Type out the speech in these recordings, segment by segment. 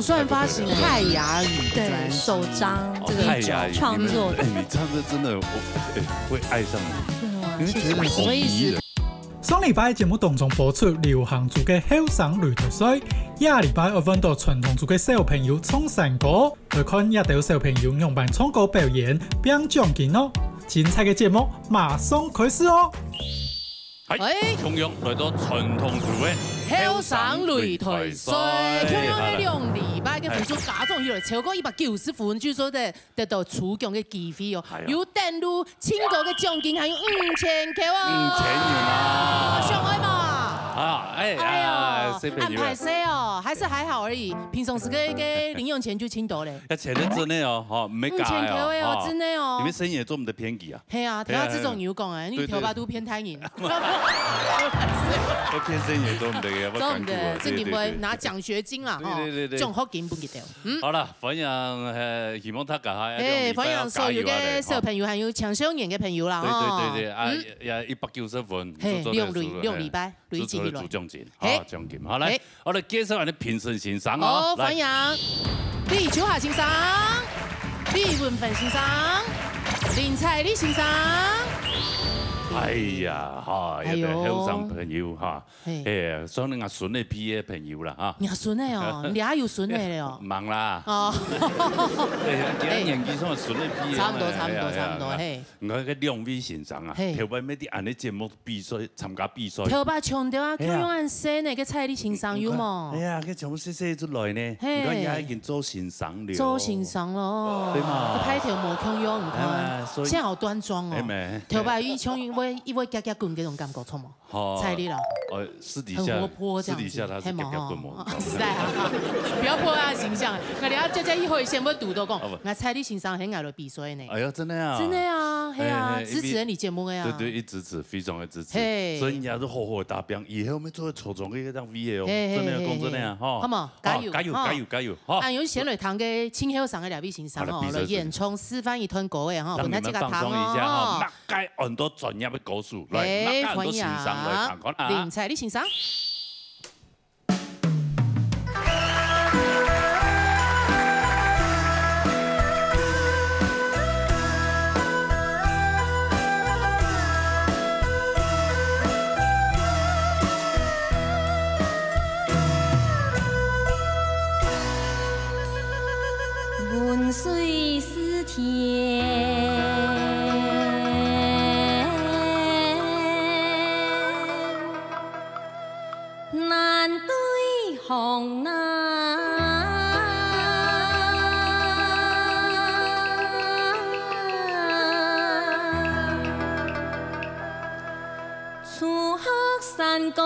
算发行泰雅语对，专辑，首张这个泰雅语创作的，你唱的真的会爱上你，因为觉得什么意思？上礼拜節目當中播出流行組嘅後生擂台賽，下禮拜我揾到傳統組嘅小朋友唱山歌，來看一隊小朋友用扮唱歌表演頒獎金咯！精彩嘅節目馬上開始哦！係，同樣來到傳統組嘅後生擂台賽，同樣喺兩禮拜嘅分數加總起來超過190分，據說得到初獎嘅機會哦，有登錄青歌嘅獎金還有5000塊哦，5000元啊，上海嘛。啊，哎呀，安排谁哦？还是还好而已。平常时个零用钱就清多嘞。要錢得真的哦，哈，唔係假哦，真的哦。你們生意也做唔得偏激啊？係啊，睇下這種有講啊，你條把都偏貪贏。我偏生意做唔得嘅，做唔得，正經會拿獎學金啦，對，獎學金不記得。好啦，歡迎希望大家嚇，歡迎所有嘅小朋友，還有青少年嘅朋友啦，對，啊，也190分，兩禮拜累積。主獎金，好獎金，好來，我哋介紹下啲評審先生哦。歡迎李秋霞先生、李文芬先生、林彩麗先生。哎呀，哈，有啲後生朋友哈，所以你阿孫嘅 P 嘅朋友啦，哈。你阿孫嘅哦，你還有孫嘅咧哦。忙啦。哦。幾年紀上孫嘅 P 差唔多，嘿。我個兩位先生啊，頭擺咩啲安尼節目比賽參加比賽。頭擺唱到啊，佢用安生嘅，個蔡麗先生有冇？哎呀，佢從細細出來呢，你看也已經做先生了。做先生咯。對嘛。佢拍條無腔用，你看，現在好端莊哦。頭擺一唱一位夾夾棍嗰種感覺錯冇？蔡麗啦。私底下。很活潑這樣子。私底下他是夾夾棍冇。實在啊，不要破壞形象。我哋要家一會先要讀到講，我蔡麗先生很愛來比賽呢。哎呀，真的啊。真的啊，係啊，支持你節目嘅呀。對，一支持，非常的支持。所以人家都好好答辯，以後我們做初中嘅一張 V 哦，真的講真的啊，哈。好冇？加油！好。啊，有先來談嘅青後上嘅兩位先生哦，來演唱示範一段歌嘅哈，讓你們放鬆一下哈，擘開很多專業嘅歌手，來擘開很多先生來看看啊。林彩麗先生。水是天，南對紅南，楚河山歌。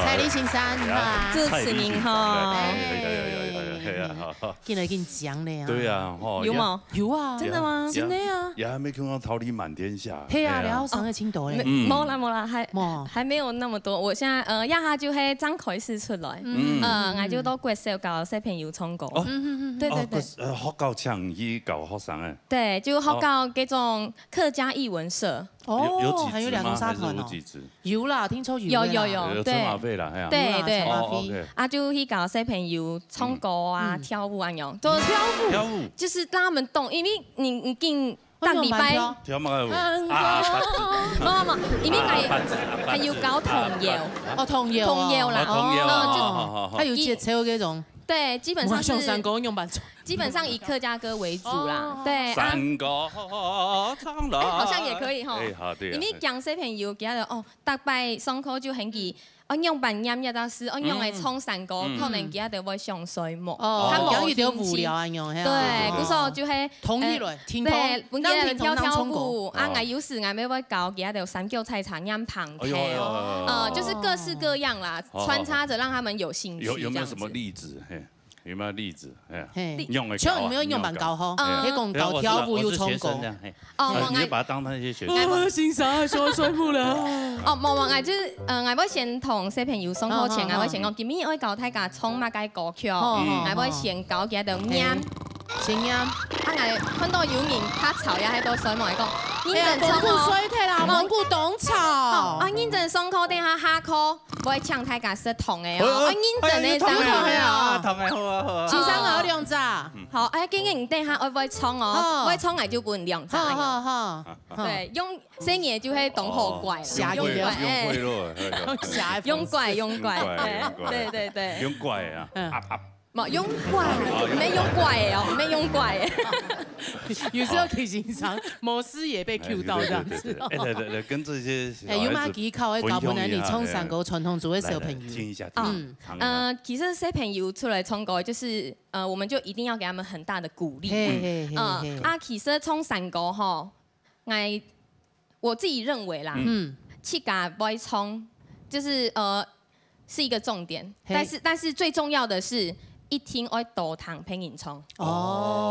蔡麗先生，你好，祝此您好。对啊，进来进讲的啊。对啊，有吗？有啊，真的吗？真的啊。也还没看到桃李满天下。嘿啊，然后上个青岛嘞。冇啦，还没有那么多。我现在一下就係張開始出來，我就到國小教小朋友唱歌。對對對。學校唱去教學生誒。對，就學校嗰種客家藝文社。哦，還有兩個社團哦。有啦，聽說有。有車馬費啦，係啊。對對。啊，就去教小朋友唱歌啊、跳舞啊樣。跳舞。就是讓他們懂，因為你見。大禮拜，跳乜舞？冇，因為係要搞童謠，童謠啦，還有節奏嗰種。對，基本上是。基本上以客家歌為主啦。對。山歌唱來。好像也可以哈。好對。因為講小朋友記得大拜上課就很易。我用扮音樂老師，我用嚟唱山歌，可能記得會上水木。他講有點無聊啊，用係。對，嗰時候就係同意嚟，對，本身跳舞，我有時我咪會教記得三腳菜場音旁聽，就是各式各樣啦，穿插着讓他們有興趣。有沒有什麼例子？有沒有例子？用嘅教，有沒有用板教好？你講教跳舞又唱歌。你就把它當那些學生。我欣賞上水木啦。冇話，我就是我會先同小朋友上課前，我會先講，今日我教大家唱乜嘅歌曲，我會先教佢哋音。聲音，我看到有人拍草也喺度水望嚟講，認真唱哦。水退啦，蒙古董草。我認真上課，等下課，我會唱大家識同嘅哦。我認真嘅唱啊，同嘅好啊好啊。先生我兩扎。好，經營等下我會唱哦，我唱嚟就換兩扎。好。對，用聲嘢就係懂好怪，用怪，對，用怪啊。冇用怪，沒用怪哦，沒用怪。有時候可以欣賞某師也被 Q 到這樣子。對，跟這些有冇技巧可以教本來你唱山歌傳統組嘅小朋友？聽一下。其實小朋友出來唱歌，就是我們就一定要給他們很大的鼓勵。其實唱山歌哈，我自己認為啦，去甲不會唱，就是是一個重點，但是最重要的是。一聽愛多堂配音唱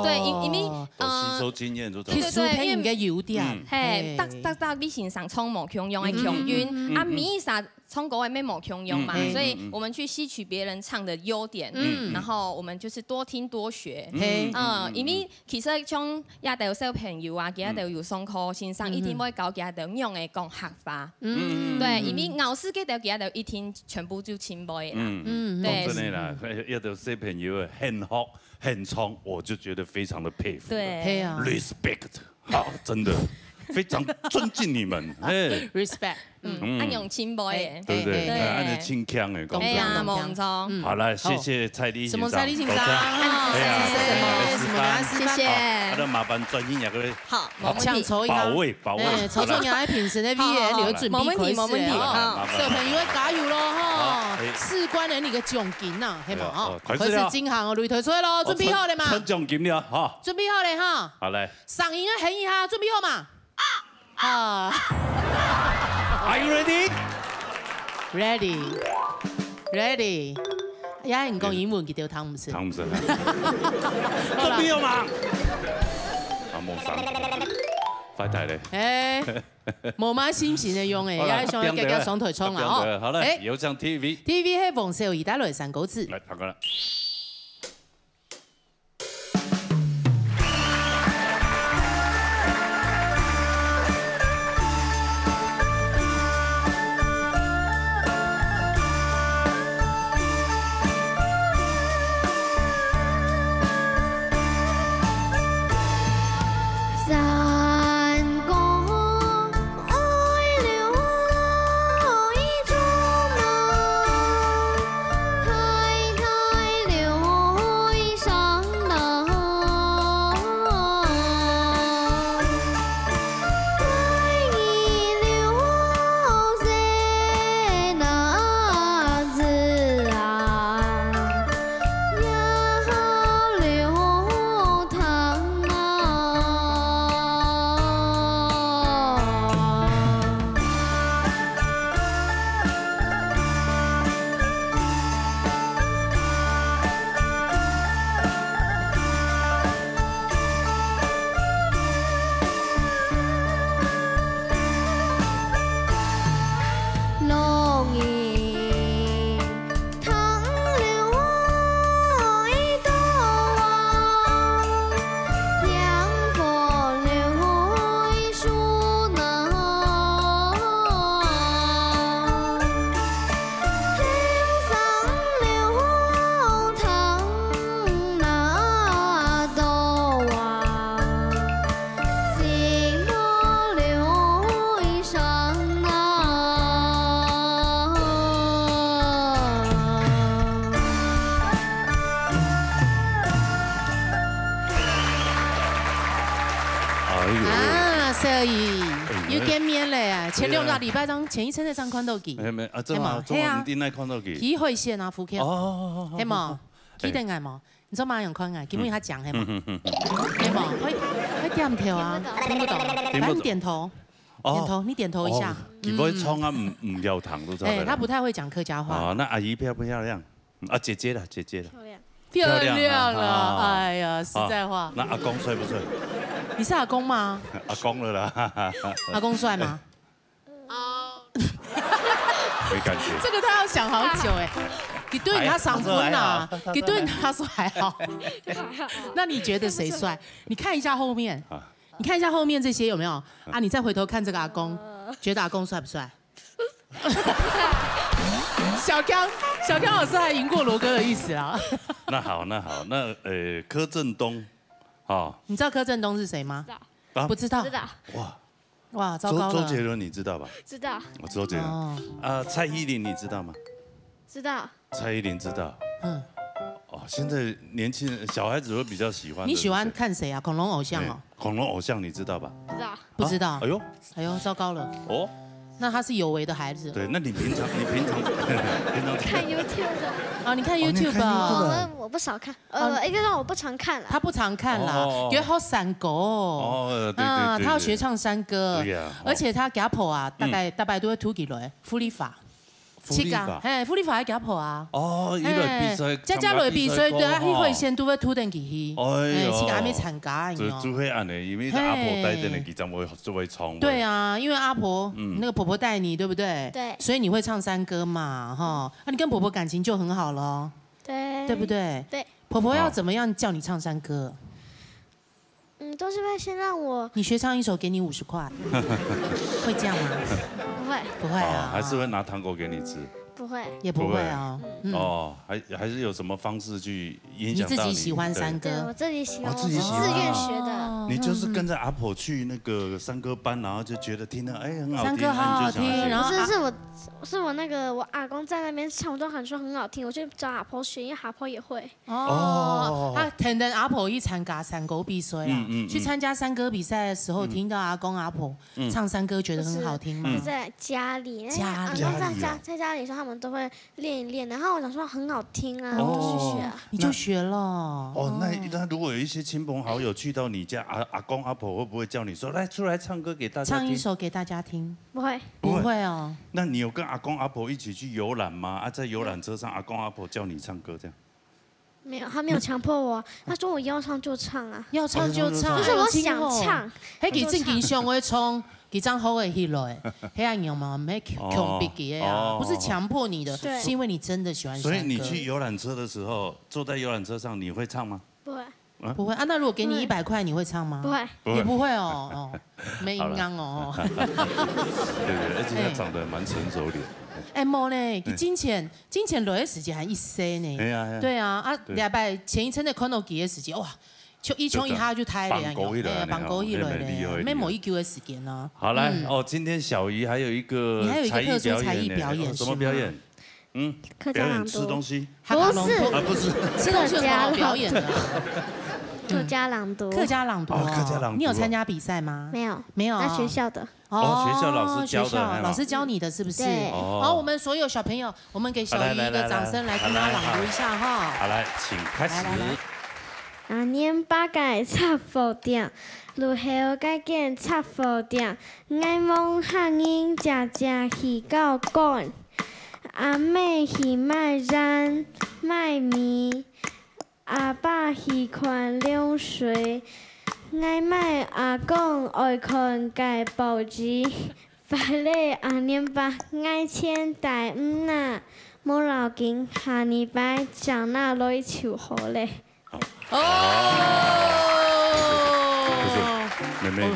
對，因為吸收經驗，吸收配音嘅優點，係得你先上唱無強用嘅強韻，咪啥唱歌係咩無強用嘛，所以我們去吸取別人唱的優點，然後我們就是多聽多學，因為其實像也都有小朋友啊，佢都有上課先生，一天會教佢哋用嘅講客話，對，因為老師佢哋佢哋一天全部就清背啦，對，真的啦，一到小朋友很學很唱，我就覺得非常的佩服，對，respect， 好，真的。非常尊敬你們，respect，按用清背嘅，對不對？按着清腔嘅講。係啊，冇錯。好啦，謝謝蔡麗先生。什麼蔡麗先生？謝謝。那麻煩專業也個。好，搶籌一下。保衛。籌籌也喺平時呢 VN 留準備開始。冇問題。小朋友加油咯，哈！4關人你嘅獎金呐，係嘛？哦，開始進行擂台賽咯，準備好了嘛？出獎金了，哈！準備好了哈。好嘞。上音啊，哼一下，準備好嘛？Are you ready? Ready. 也唔講英文，佢條湯唔識。準備好嘛？冇上，快啲咧！冇乜心情嘅用嘅，而家上日日上台唱啦哦。好啦，有上 TV 係黃少兒帶來山歌詞。嚟拍過啦。流所以要見面咧啊！前2個禮拜前一陣才看到佢。沒啊，真嘛，中午你哪看到佢？佢會線啊，副橋。哦，係冇？佢定係冇？你做馬樣看啊？基本他講係冇？係冇？會點頭啊？聽不懂。來，你點頭。點頭，你點頭一下。佢會唱啊，唔要糖都知道。哎，他不太會講客家話。哦，那阿姨漂不漂亮？啊，姐姐啦，姐姐啦。漂亮了，哎呀，實在話。那阿公帥不帥？你是阿公嗎？阿公了啦。阿公帥嗎？沒感覺。這個他要想好久哎。你對他上分啦，你對他說還好。那你覺得誰帥？你看一下後面，你看一下後面這些有沒有啊？你再回頭看這個阿公，覺得阿公帥不帥？小康老師還贏過羅哥的意思啦。那好，那柯震東，啊，你知道柯震東是誰嗎？不知道。哇，糟糕了。周杰倫你知道吧？知道。我周杰倫。啊，蔡依林你知道嗎？知道。蔡依林知道。哦，現在年輕人小孩子會比較喜歡。你喜歡看誰啊？恐龍偶像哦。恐龍偶像你知道吧？知道。不知道。哎呦，糟糕了。哦。那他是有為的孩子。對，那你平常看 YouTube 的。啊，你看 YouTube 啊？我不少看，应该说我不常看了。他不常看啦，因為好山歌哦。對，他要學唱山歌。對呀。而且他家婆啊，大概都會吐幾類福利法。福利法。嘿，福利法喺家婆啊。哦，伊來比賽。家來比賽，對啊，佢會先都會吐定佢。哎呦。還沒參加，做會安尼，因為阿婆帶定嘅，其實會做會唱。對啊，因為阿婆，那個婆婆帶你，對不對？對。所以你會唱山歌嘛，哈。啊，你跟婆婆感情就很好咯。對。對不對？對。婆婆要怎麼樣叫你唱山歌？都是會先讓我。你學唱一首，給你50塊。會這樣嗎？不會。不會啊。還是會拿糖果給你吃。不會。也不會啊。哦，還是有什麼方式去影響到你？你自己喜歡山歌。我自己喜歡。自己喜歡。自願學的。你就是跟着阿婆去那個山歌班，然後就覺得聽得哎很好聽。山歌好好聽，然後是我那個我阿公在那邊唱，我都喊說很好聽，我就找阿婆學，因為阿婆也會。哦。他聽到阿婆一參加山歌比賽啊，去參加山歌比賽的時候，聽到阿公阿婆唱山歌，覺得很好聽嗎？是在家裡，在家裡的時候，他們都會練一練，然後我想說很好聽啊，我就去學。你就學了。哦，那如果有一些親朋好友去到你家，阿公阿婆會不會叫你說來出來唱歌給大家聽？唱一首給大家聽？不會，不會哦。那你有跟阿公阿婆一起去遊覽嗎？啊，在遊覽車上，阿公阿婆叫你唱歌這樣？沒有，他沒有強迫我，他說我要唱就唱啊，要唱就唱，就是我想唱。迄期正經上會唱，幾張好嘅戲來，迄樣樣嘛，咩強逼嘅啊，不是強迫你的，是因為你真的喜歡山歌。所以你去遊覽車的時候，坐在遊覽車上，你會唱嗎？不會。不會啊，那如果給你100塊，你會唱嗎？不會，也不會哦，沒營養哦。對，而且他長得蠻成熟的。哎，冇呢，金錢落嘅時間還一些呢。對啊，禮拜前一陣的看到幾個時間，哇，一衝一下就太厲害了，綁狗一類的，沒某一久的時間呢。好來，哦，今天小姨還有一個特殊才藝表演，什麼表演？表演吃東西？不是，不是，吃東西有什麼好表演的？客家朗讀。客家朗讀。客家朗讀。你有參加比賽嗎？沒有，沒有。在學校的。哦，學校老師教的。老師教你的是不是？對。好，我們所有小朋友，我們給小姨一個掌聲，來聽她朗讀一下哈。好，來，請開始。阿年八屆插福點，路後該見插福點，愛望客人家家去到趕。阿妹喜賣染賣米，阿爸喜歡流水，愛賣阿公愛看蓋報紙，快樂阿年八愛錢大唔呐，冇要緊，下禮拜將那來唱好嘞。妹妹，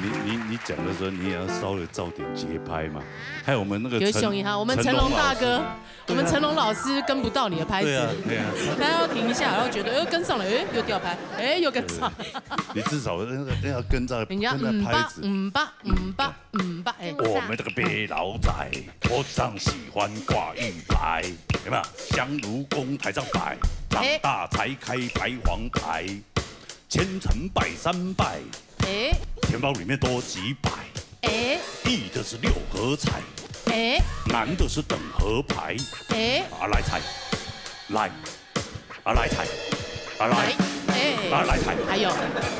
你講的時候，你也要稍微照點節拍嘛。還有我們那個有熊一哈，我們成龍大哥，我們成龍老師跟不到你的拍子，對啊，他要停一下，然後覺得跟上了，又掉拍，又跟上。你至少那要跟在人家拍子。我們這個別老仔，我常喜歡掛玉牌，有沒有？香爐公台上擺，長大才開白黃牌，千層拜3拜，錢包裡面多幾百。哎，易的是六合彩，哎，难的是等合牌。哎，来猜，来，来猜，来，哎，来猜，还有，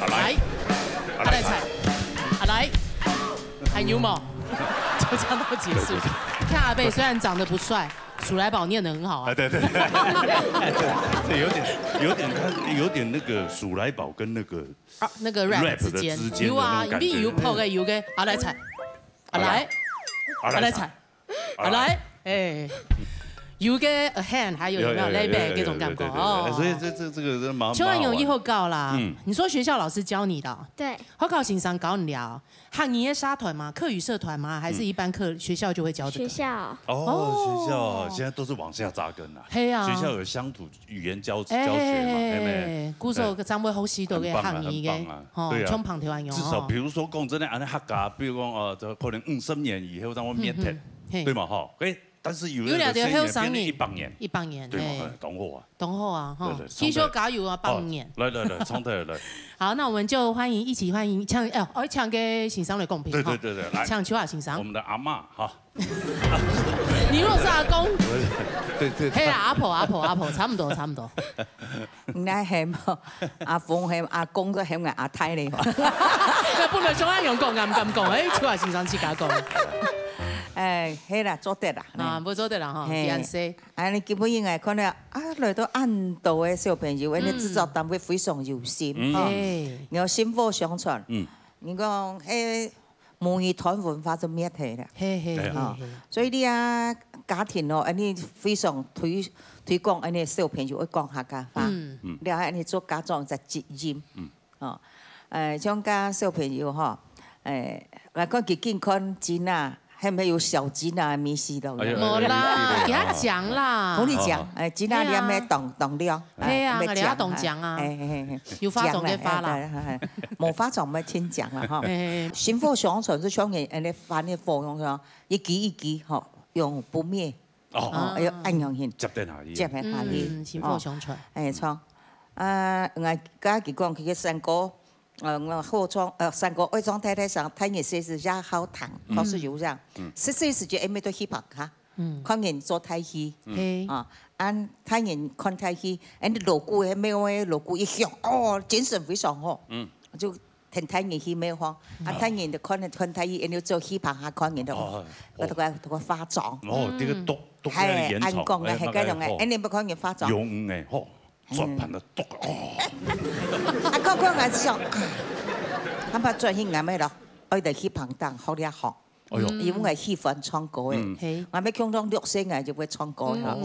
来，来猜，来，还有吗？就这样到结束。看阿贝虽然长得不帅，鼠来宝念得很好啊。对，对，有点那个鼠来宝跟那个那个 rap 之间，有啊，一定有破个有个，来猜，来，来猜，来，哎。有个 a hand， 还有没有 lay back 这种感觉哦？所以这个真蛮。邱安勇以后搞啦，你说学校老师教你的？对。好考情商搞你聊，汉语社团吗？课语社团吗？还是一般课学校就会教这个？学校。哦，学校现在都是往下扎根啦。嘿啊。学校有乡土语言教学嘛？哎，古时候张伟好许多个汉语的，对啊。冲旁条安用。至少比如说讲真的，安尼客家，比如讲就可能50年以后让我面贴，对嘛哈？哎。但是有的声音变成100年，对嘛？懂我啊，懂我啊，哈，听说加油啊，100年。来，冲台来。好，那我们就一起欢迎唱给欣赏的贡品。对，来唱秋啊欣赏。我们的阿嬷哈。你若是阿公，对。嘿阿婆，差不多。唔来喊阿峰喊阿公都喊阿太嘞。本来想用讲，唔敢讲，秋啊欣赏自家讲。哎，係啦，做得啦。冇做得啦哈，點說？你基本應該可能來到印度嘅小朋友，你製作單位非常有心，然後薪火相傳。你講母語團文化就滅去啦。所以你家庭你非常推廣你小朋友去講客家話，你係你做家長就責任。像家小朋友來講佢健康錢啊。還沒有小雞啊，沒事的。沒啦，給他講啦。同你講，雞那你還沒懂了。係啊，我哋要懂講啊。有發種嘅發啦。冇發種咪聽講啦哈。薪火相傳是講嘅，你發啲火用上一支用不滅。要按樣先。接喺下邊。接喺下邊。薪火相傳。錯。我家己講佢嘅三哥。後窗三個外莊太太上，睇人寫是也好談，確實有樣。細時就咩都翕拍嚇，看人做太戲，按睇人看太戲，你鑼鼓係咩話？鑼鼓一響，精神非常好，就聽太人戲咩話？睇人就看太戲，你做翕拍下看人就，嗰個化妝。呢個讀係按講嘅係嗰種嘅，你唔看人化妝。用嘅，轉盤的讀講係想，他把轉型係咩咯？我哋去旁當學一學，因為喜歡唱歌嘅，我咪聽到六聲嘅就會唱歌啦。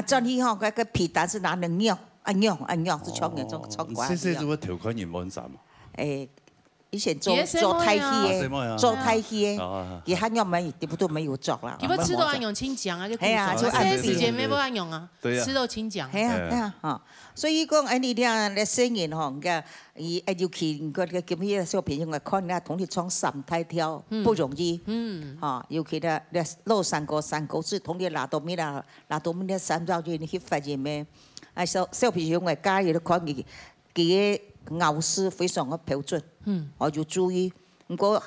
轉型學嗰個皮蛋是拿嚟扭，就唱嘅種唱歌。細細做條款人冇啥嘛？以前做太戲嘅，做太戲嘅，而家我們都不都沒有做啦。你不吃都按用親講啊？係啊，就按時間沒不按用啊，吃都親講。係啊，所以講你啲咧聲音嘅，尤其個叫咩小朋友嘅看咧，同你唱三太跳不容易。尤其咧老三個字，同你拿到咩三招就你去發現咩？小朋友嘅家嘢都看佢咬字非常嘅標準，我要注意。不過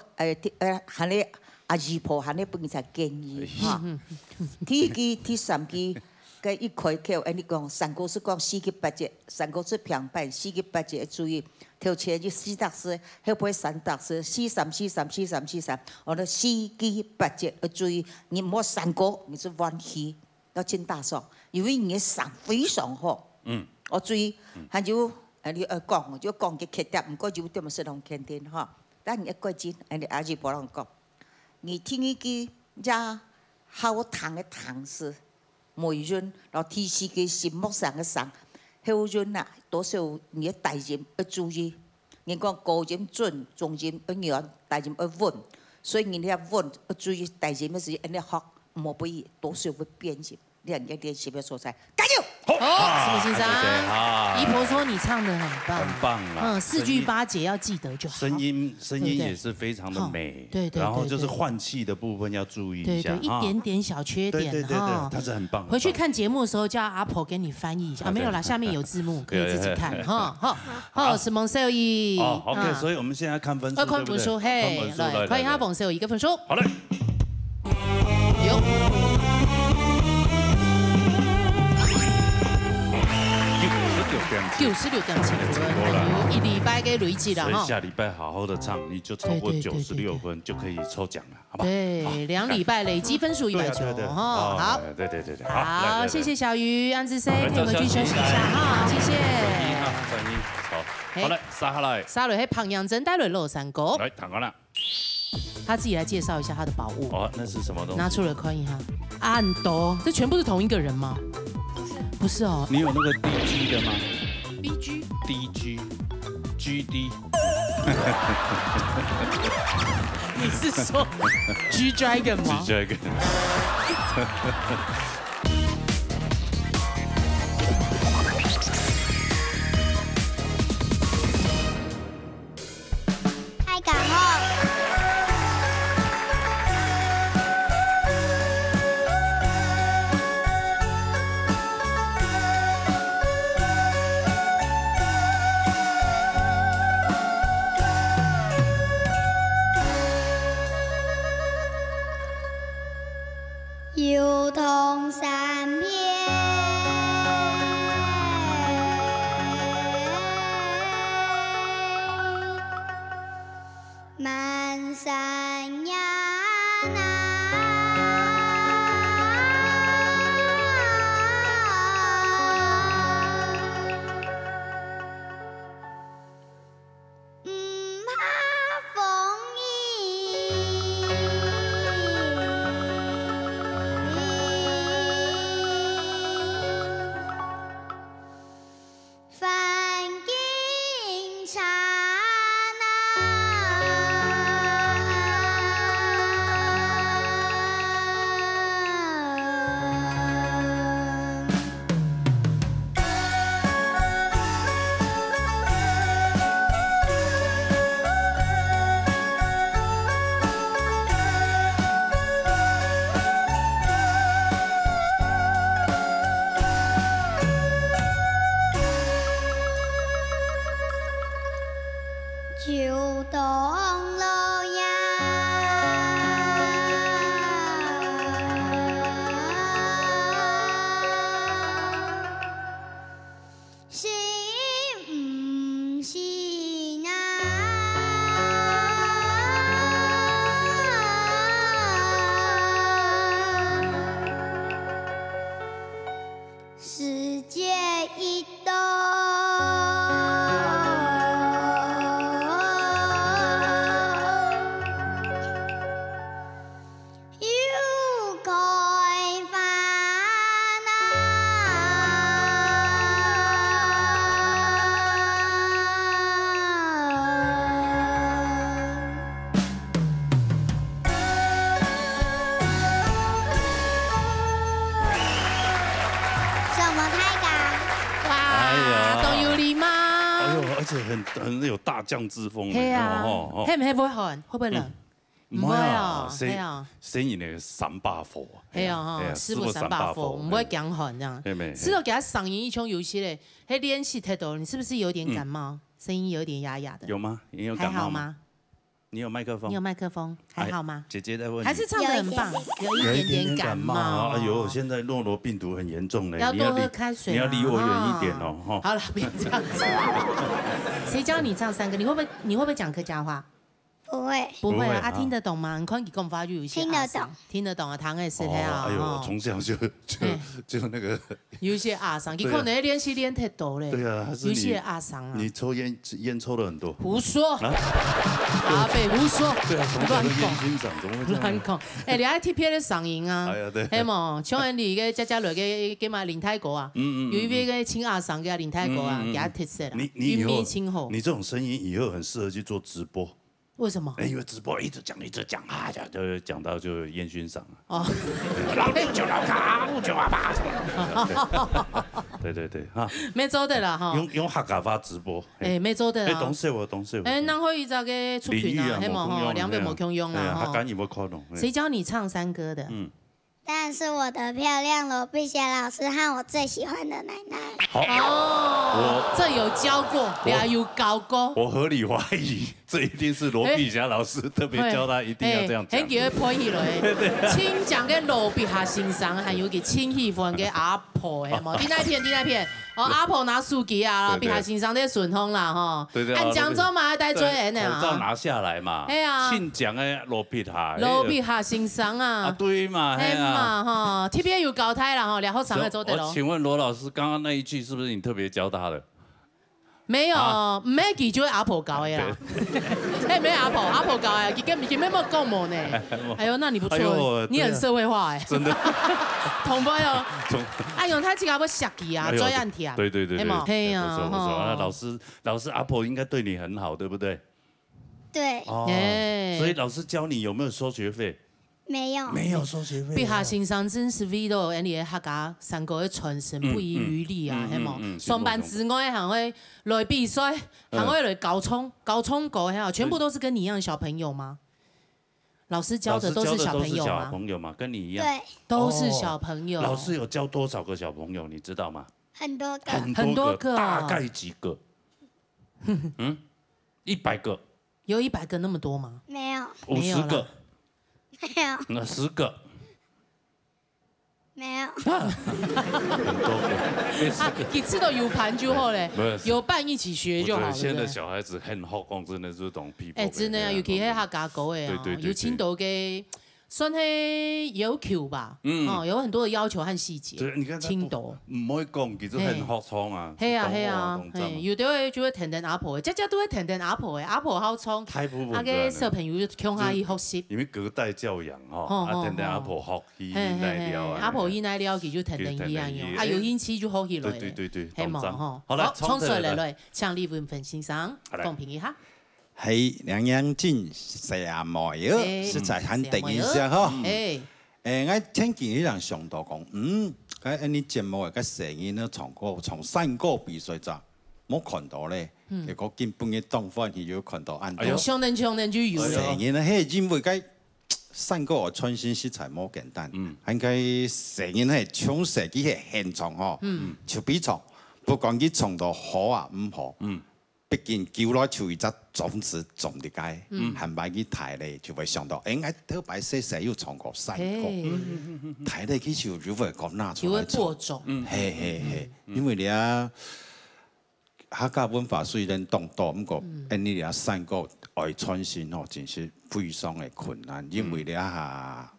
喊你阿姨婆喊你本身建議嚇，第三句嘅一開口，你講三個字講4級8級，三個字平板4級8級注意，條前就4達字，後背3達字，4-3-4-3-4-3-4-3，我哋4級8級要注意，你摸三個你是彎氣，要真大聲，因為你嗓非常好。我注意，還有。你講就講嘅劇集，唔過有點是同肯定嚇。但係一個字，你阿姨婆人講，你聽一句也好聽嘅唐詩，梅潤，然後提示嘅心目上嘅上，後潤啊，多少你嘅大音要注意。人講高音準，中音要軟，大音要穩，所以你要穩要注意大音嘅時，你學冇不易，多少會變音，你練習嘅所在，加油！什么欣赏？啊，姨婆说你唱的很棒，很棒啊。4句8节要记得就好。声音也是非常的美，对。然后就是换气的部分要注意一下，一点点小缺点，对，它是很棒。回去看节目的时候叫阿婆给你翻译一下，没有啦，下面有字幕可以自己看哈。好，是蒙秀仪。OK， 所以我们现在看分数，看分数，嘿，来，看一下蒙秀仪一个分数。好嘞。有。96.7分，有1礼拜嘅累积了哈。所以下礼拜好好的唱，你就超过96分就可以抽奖了，好不好？对，2礼拜累积分数190哈。好，对。好，谢谢小鱼、安之 C， 可以回去休息一下哈，谢谢。好嘞，撒下来。撒落喺彭阳真带来肉山狗。来，躺完了。他自己来介绍一下他的宝物。哦，那是什么东西？拿出来看一下。安多，这全部是同一个人吗？不是哦。你有那个 DG 的吗 ？DG。GD。你是说 G Dragon 吗 ？G Dragon。太感冒。游同三遍，满山呀那。很有大将之风。系啊，系唔系會寒？會唔會冷？唔會啊，係啊。生意呢300貨。係啊，師傅300貨，唔會驚寒這樣。師傅給他嗓音一種遊戲咧，喺練習太多，你是不是有點感冒？聲音有點啞啞的。有嗎？你有感冒嗎？你有麥克風？你有麥克風，還好嗎？姐姐在問。還是唱得很棒，有一點點感冒。哎呦，現在諾羅病毒很嚴重嘞，要多喝開水。你要離我遠一點哦。好了，別這樣子。誰教你唱3個？你會不會講客家話？不會。不會啊，聽得懂嗎？你看你跟我發就有些。聽得懂。聽得懂啊，唐也是的啊。哎呦，從小就那個。有些阿桑，你可能練習練太多嘞。對啊，有些阿桑啊。你抽煙抽了很多。胡說。阿伯胡說。對啊，從小都煙熏嗓，怎麼會這樣？亂講。哎，你愛貼片的嗓音啊？係啊，對。係嘛，像人哋嘅家來嘅嘛林泰國啊，有一位嘅親阿桑嘅林泰國啊，給他貼色啦。你以後，你這種聲音以後很適合去做直播。为什么？因为直播一直讲啊，就讲到就烟熏嗓哦，老六就老卡，我就阿爸。对哈。没做的啦哈。用客家话直播。没做的啦。懂事。人可以找个出品啊，黑毛哈，两边没空用啦哈。他敢有没可能？谁教你唱山歌的？当然是我的漂亮罗碧霞老师和我最喜欢的奶奶。哦，这有教过，俩有搞过。我合理怀疑，这一定是罗碧霞老师特别教他一定要这样讲。叫佢配起来，请讲给罗碧霞先生，还有给请喜欢给阿婆，系冇？第那片。哦，阿婆拿手机啊，碧霞先生在顺风啦，哈。对。按江州嘛，带最人的口罩拿下来嘛。哎呀。姓蒋的罗碧霞。罗碧霞先生啊。啊，对嘛，嘿嘛哈 ，TBA 有搞胎了哈，然后上来做的咯。我请问罗老师，刚刚那一句是不是你特别教他的？没有，没记就阿婆教的啦。哎，没阿婆教的，根本没讲冇呢。哎呦，那你不错，你很社会化哎。真的。同胞哟。哎呦，他这个要设计啊，专案题啊。对。嘿呀，不错。老师阿婆应该对你很好，对不对？对。哦。所以老师教你有没有收学费？没有收学费。碧霞先生真是为了你的客家山歌的传承不遗余力啊，系冇？上班之外还会来比赛，还会来搞冲歌，全部都是跟你一样的小朋友吗？老师教的都是小朋友吗？小朋友吗？跟你一样。对。都是小朋友。老师有教多少个小朋友？你知道吗？很多个。大概几个？100个。有100个那么多吗？没有。50个。没有。那10个。没有。很多个。几次都有盘就好嘞，有伴一起学就好了。现在小孩子很好讲，真的是懂批评。真的啊，尤其喺客家歌嘅啊，有青岛嘅。算係要求吧，有很多的要求和細節。對，你看青島唔可以講，其實很學創啊。係啊，有啲會就會聽阿婆嘅，家都會聽阿婆嘅，阿婆好創。太普遍。啊個小朋友強下去學習。因為隔代教養嗬，聽阿婆學伊奶料啊。阿婆伊奶料佢就聽伊樣樣，啊有興趣就學起來。對，係嘛嗬。好啦，從水來，請李文芬先生公平一下。係兩樣真細阿妹啊，實在很定一下嗬。我聽見啲人上到講，嗰啲節目嘅聲音咧，從山歌比賽就冇看到咧，結果根本嘅當番佢要看到按到。相當就有。聲音咧，係因為嗰山歌嘅創新實在冇簡單，係佢聲音係唱成啲係現場嗬，就比賽，不講佢唱到好啊唔好。畢竟叫來就一隻種子種啲街，係咪佢睇咧就會想到，我頭擺細要唱過山歌，睇咧佢就會講拿出來唱。就會播種。因為你啊客家文化雖然當多，不過你啊山歌愛創新嗬，真是非常嘅困難，因為你啊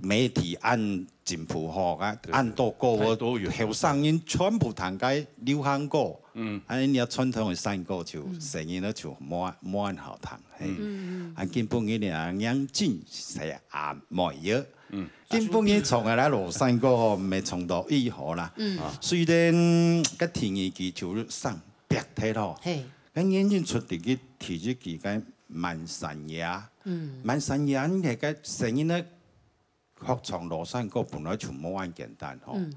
媒體按進步嗬，按多歌後生人全部彈解流行歌。你要傳統嘅山歌就聲音咧就冇好聽，根本佢哋樣真係阿妹嘢，根本佢從嚟羅山歌唔係從到以後啦。雖然個天氣佢就上白睇咯，咁眼睛出嚟嘅提出佢嘅萬山野，萬山野嘅個聲音咧學唱羅山歌本來就冇咁簡單嗬。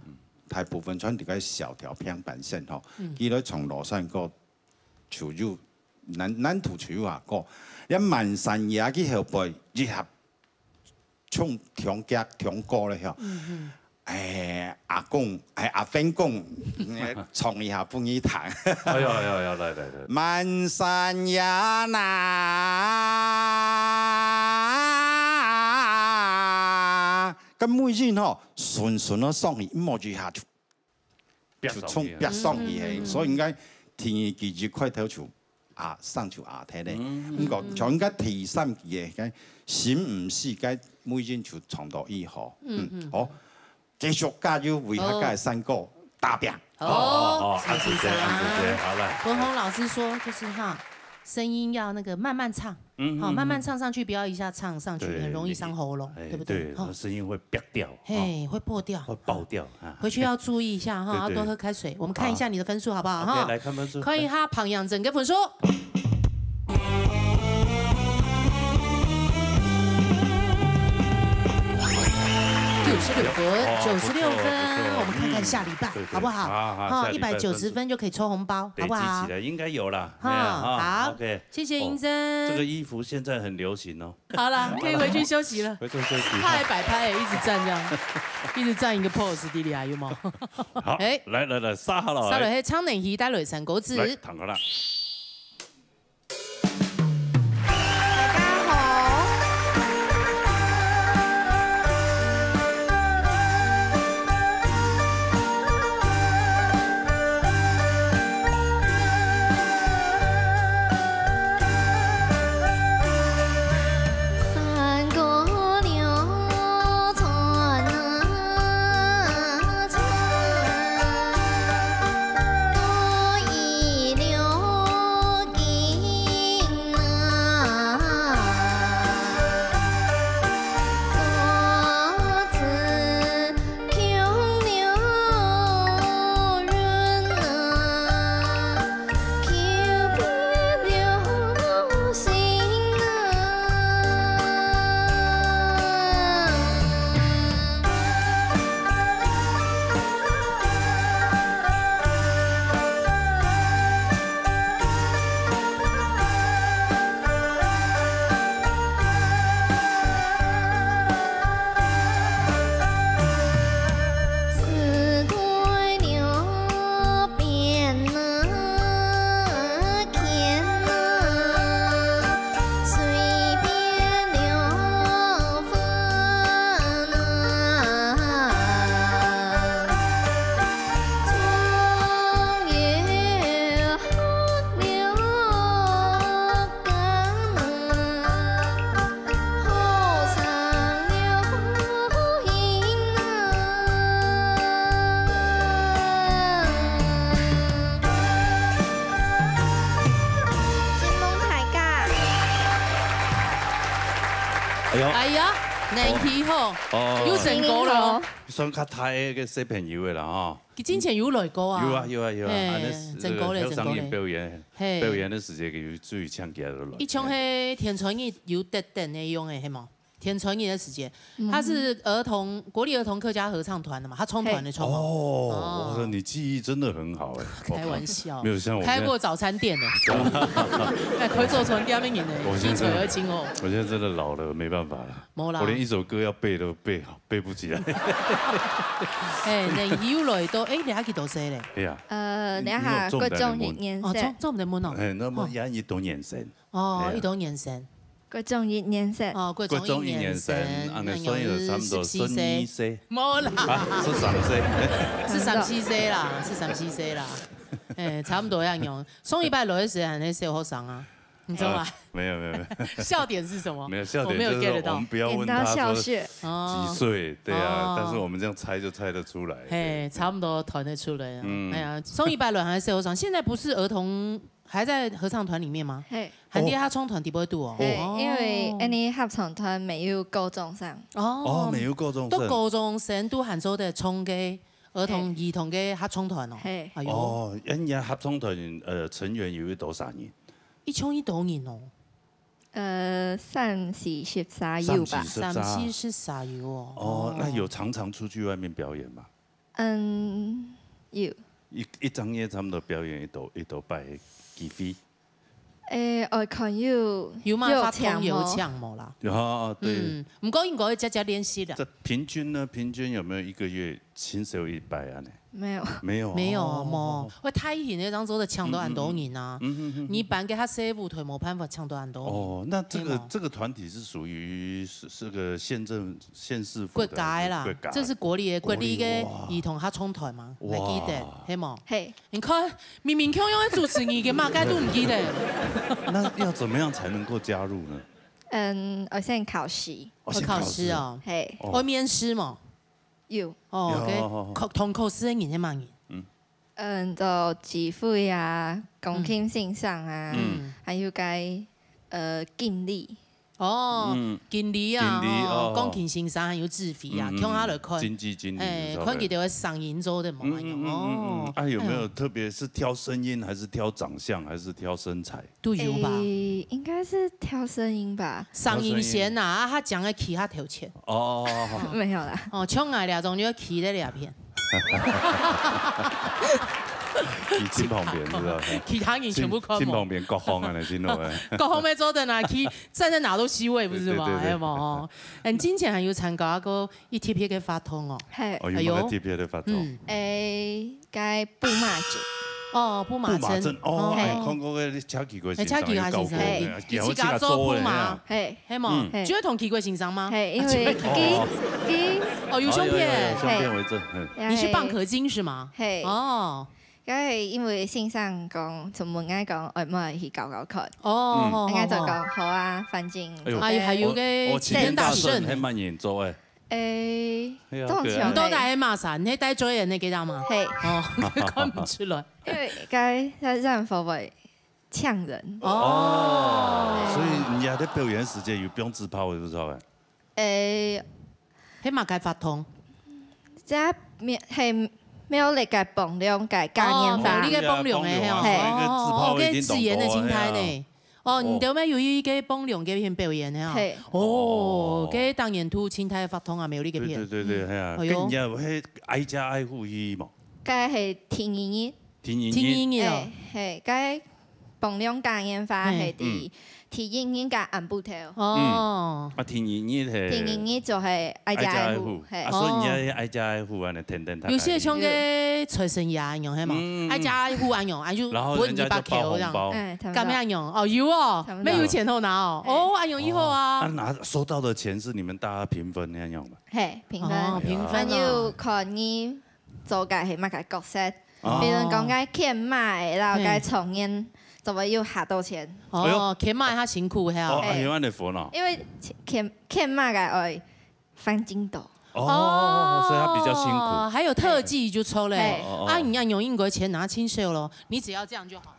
大部分穿啲個小條平板線嗬，佢咧從羅山歌潮州南土潮話歌，一萬山野嘅後輩結合唱唱歌咧嗬，阿公阿芬公唱一下幫佢彈。嚟。萬山野嗱。咁每日嗬，順咯上去，摸住下就衝逼上去係，所以應該天氣記住開頭就上就睇咧。咁個像應該第三期嘅，閃唔係嘅每日就唱到以後，好繼續加油為客家山歌打拼。好，謝謝，好啦。文宏老師說就是聲音要那個慢慢唱，好，慢慢唱上去，不要一下唱上去，很容易傷喉嚨，對不對？對，聲音會變掉，會破掉，會爆掉。回去要注意一下哈，要多喝開水。我們看一下你的分數好不好？哈，來看分數。可以哈，旁陽整個分數。96分，我们看看下礼拜好不好？哈，190分就可以抽红包，好不好？起来应该有啦。好 ，OK， 谢谢银生。这个衣服现在很流行哦。好了，可以回去休息了。回去休息。他还摆拍，一直站这样，一直站一个 pose，弟弟还有吗？好，来，沙好了。沙落去昌年鱼带落三果子。来，躺个啦。哎呀，年纪好，有成果了。算较太个小朋友的啦哈。佢之前有来过啊。有啊。成果嘞，商业表演的时间佢注意抢起来了。伊唱迄田春义有得等的用的，系吗？田春义的时间，他是国立儿童客家合唱团的嘛，他冲团的冲。哦，我说你记忆真的很好哎。开玩笑，没有像我开过早餐店的，哎，可以做成第二名的，鸡腿而精哦。我现在真的老了，没办法了，我连一首歌要背都背不起来。哎，那有来都哎，你还去多些嘞？哎呀，你下各種顏色。哦，中唔得門哦。哎，那麼一種眼神。哦，一種眼神。各種顏色。哦，各種顏色。那所以差不多12歲。冇啦。是3歲。是3、4歲啦，是3、4歲啦。哎，差不多樣樣。上一拜落的時候，那小學生啊，你知道嗎？沒有。笑點是什麼？沒有笑點，就是我們不要問他說幾歲，對啊，但是我們這樣猜就猜得出來。哎，差不多團得出來。哎呀，上一拜落還是小學生，現在不是兒童。還在合唱團裡面嗎？係，韓啲合唱團點會度哦？因為啲合唱團沒有高中生。哦，沒有高中生。都高中生都韓州的衝嘅兒童嘅合唱團哦。係。哦，人家合唱團成員有多少人？一唱一多人哦。30-40有吧。30-40有哦。哦，那有常常出去外面表演嗎？有。一張嘢差唔多表演一度拜幾飛？我看有嘛發通有搶冇啦？啊，對。唔過應該加練習啦。這平均呢？平均有沒有一個月薪水100啊？沒有。沒有冇。我太遠那張做的搶到很多人啊。你辦給他師傅退冇辦法搶到很多人。哦，那這個團體是屬於是個縣市府國家啦，這是國立嘅兒童合唱團嘛，你記得係冇？係。你看明明強樣的主持人嘅嘛，該都唔記得。那要怎麼樣才能夠加入呢？我先考試。會考試哦。係。會面試嘛？有。哦，同考試嘅人係乜人？就指揮啊，鋼琴欣賞啊，還有該經理。哦，经理啊，钢琴先生还有自费啊，听下来看。经济经理。看佢哋嘅上演周的模样哦。有没有特别是挑声音，还是挑长相，还是挑身材？都有吧。应该是挑声音吧。上音先啊，他讲的起他头前。哦，没有啦。哦，唱爱俩种就起在两边。起亲旁边，是吧？其他人全部看亲旁边各方啊，你知道吗？各方面做的呢，去站在哪都 C 位，不是吗？係冇。你之前還要參加一個 ETP 嘅發通哦。係。哦，有冇 ETP 嘅發通？該布馬陣。哦，布馬陣。哦，看過嘅車奇怪先生。車奇怪先生。係。自家做布馬。係。係冇。主要同奇怪先生嗎？係，因為哦，有胸片。胸片為證。你是蚌殼精是嗎？係。哦。咁係因為先生講，從門嗌講，我咪去搞搞看。哦，嗌就講好啊，反正。係有嘅天大聖係蠻嚴重誒。唔多大喺馬山，你帶咗人你記得嗎？係。哦，看唔出來。因為該讓佛為嗆人。哦。所以人家在表演時間有不用自拋嘅，不知道誒。喺馬街發通。即係。沒有你嘅磅量嘅概念法，你嘅磅量嘅哦，嘅自然嘅心態呢？哦，你哋咩有依個磅量嘅片表演呢？哦，嘅當然圖心態發通啊，沒有呢個片。對，係啊。跟人家係愛家愛護去嘛。嘅係聽音樂。聽音樂哦。係嘅磅量概念法係啲。聽音樂加按步跳。哦。聽音樂係。聽音樂就係愛家愛護。所以人家愛家愛護啊，你天天。有些像嘅財神爺一樣係嘛，愛家愛護一樣，就分200條這樣。咁樣樣哦，有哦，沒有錢後拿哦。哦，一樣以後啊。拿收到的錢是你們大家平分那樣嘛？係平分。要看你做嘅係乜嘅角色，譬如講嘅牽馬，然後嘅重演。就會要下到錢。哦，牽馬他辛苦係啊。哦，因為你煩啊。因為牽馬嘅愛翻筋斗。哦，所以他比較辛苦。還有特技就抽嘞。啊，你要用英國錢拿清秀咯，你只要這樣就好。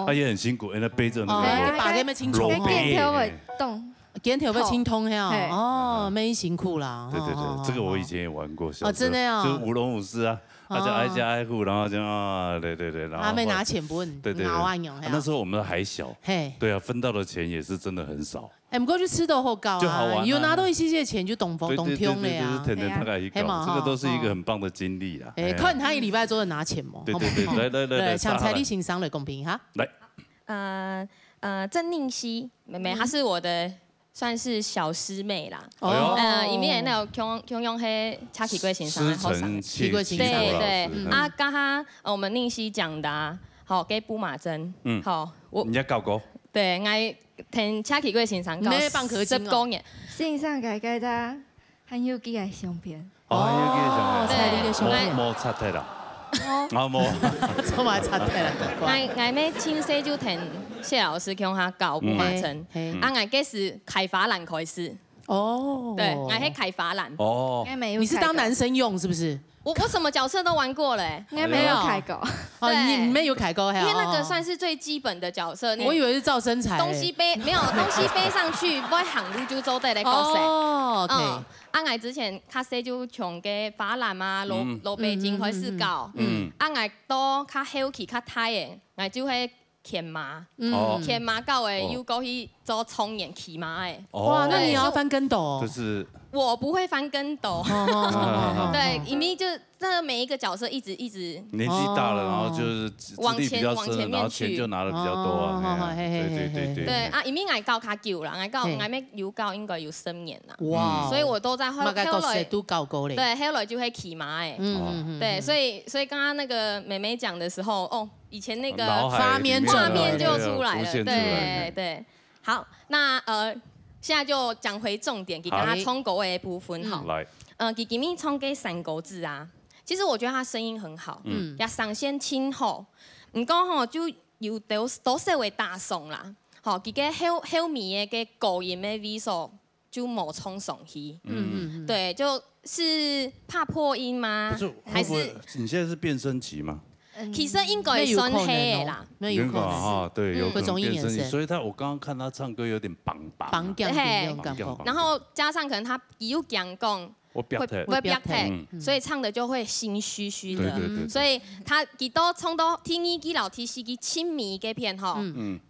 他也很辛苦，因為背着那個。把佢們清楚。肩條會動。肩條會清通係啊。哦，沒辛苦啦。對，這個我以前也玩過。哦，真的啊。就是舞龍舞獅啊。他就愛家愛護，然後就啊，對，然後他沒拿錢分，對，那時候我們還小，對啊，分到的錢也是真的很少。不過去吃到好高啊，有拿到一些錢就懂通了呀。對，大概一搞，這個都是一個很棒的經歷啦。看他一禮拜做的拿錢嘛。對，來，像蔡麗欣賞來公平哈。來，鄭寧熙妹妹，她是我的。算是小師妹啦，裡面那個強用係查奇貴先生，對，啊，剛剛我們寧熙講的，好給布馬針，好，人家教過，對，我聽查奇貴先生教10公年，線上嘅得，還有幾個相片，對，摩擦睇啦。冇，做埋擦嘅啦。我咩親細就聽謝老師向他教布馬針，啊，我嗰時開髮欄開始。哦。對，我係開髮欄。哦。你是當男生用是不是？我什麼角色都玩過嘞。應該沒有開過。對，你沒有開過，因為那個算是最基本的角色。我以為是照身材。東西背沒有，東西背上去，不會行路就做對的角色。哦。嗯。我之前較細就從嘅髮欄啊、露背巾開始教。我到較後期較大嘅，我就係牽馬。牽馬教嘅又過去做衝演騎馬嘅。哇，那你要翻跟斗？就是我不會翻跟斗。對，因為就這每一個角色一直年紀大了，然後就是往前面然後錢就拿得比較多啊。對。對啊，因為我教較久啦，我咩要教應該要10年啦。哇！所以我都在後來都教過嘞。對，後來就會騎馬誒。對，所以剛剛那個妹妹講的時候，哦，以前那個畫面就出來了。對。好，那現在就講回重點，給他唱歌的部分哈。給吉米唱給3個字啊。其實我覺得他聲音很好，也上線清好。唔過吼就有都社會大眾啦，吼佢嘅後面嘅高音嘅位數就冇衝上去。對，就是怕破音嗎？還是你現在是變聲期嗎？其实应该算黑的啦，那有可能哈，对，有各种变颜色，所以我刚刚看他唱歌有点绑，然后加上可能他有讲讲。会表态，所以唱的就会心虚虚的。对。所以他几多唱到听一几老提是几亲密嘅片吼，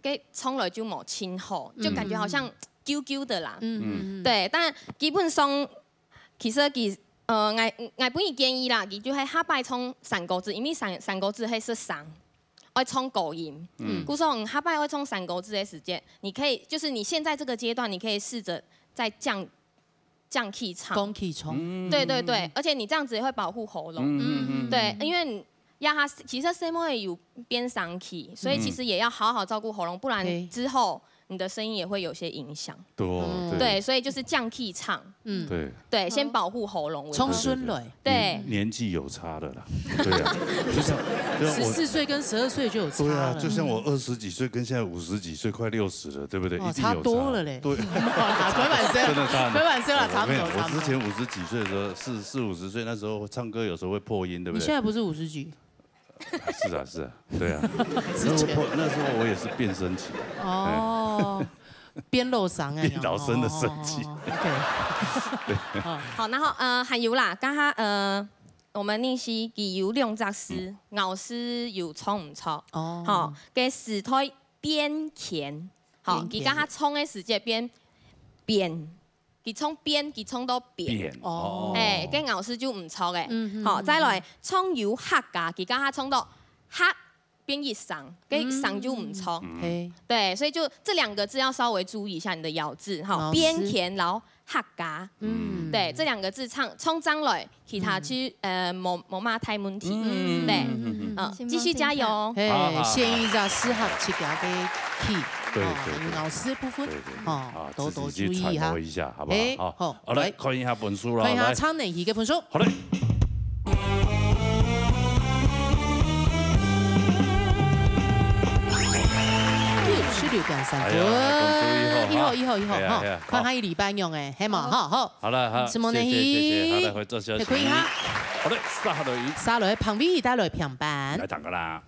给唱了就冇亲好，就感觉好像揪揪的啦。对，但基本上其实我本意建议啦，佢就係下擺唱三個字，因為三個字係是上，愛唱高音。故說下擺愛唱三個字的時間，你可以就是你現在這個階段，你可以試着再降 key 唱，高 key 唱，对，而且你这样子也会保护喉咙，对，因为你压它其实声会有边上 key， 所以其实也要好好照顾喉咙，不然之后你的声音也会有些影响。对，所以就是降 key 唱，对，先保护喉咙。冲孙蕊，对，年纪有差的啦，对啊，就像14岁跟12岁就有差了。对啊，就像我20几岁跟现在50几岁，快60了，对不对？一定有差多了嘞。对，鬼晚生了，差不多。我之前50几岁的时候，40、50岁那时候唱歌有时候会破音，对不对？你现在不是50几？是啊，对啊。那时候我也是变声期。哦。边漏嗓哎，老生的生气。OK。好，然后还有啦，剛剛我們呢是佢有兩隻詩，牛詩有唱唔錯。好，嘅時態邊鉗，好，佢剛剛唱嘅時節邊邊，佢唱邊，佢唱到邊。哦。誒，嘅牛詩就唔錯嘅。好，再來唱有客家，佢剛剛唱到客。邊一嗓，跟嗓就唔錯，對，所以就這兩個字要稍微注意一下你的咬字，哈，邊鉗然後客家，對，這兩個字唱張來，其他去冇乜太問題，對，繼續加油，先一下適合自己嘅 key， 對，咬字部分，多多注意一下，好不好？好，來看一下分數啦，看一下唱哪期嘅分數，好嘞。6.3分，一號，哈，看下伊禮拜用誒，係嘛，好。好了，好，什麼呢？謝，好，來回做休息。可以哈。好嘞，沙落旁邊帶來平板。來彈個啦。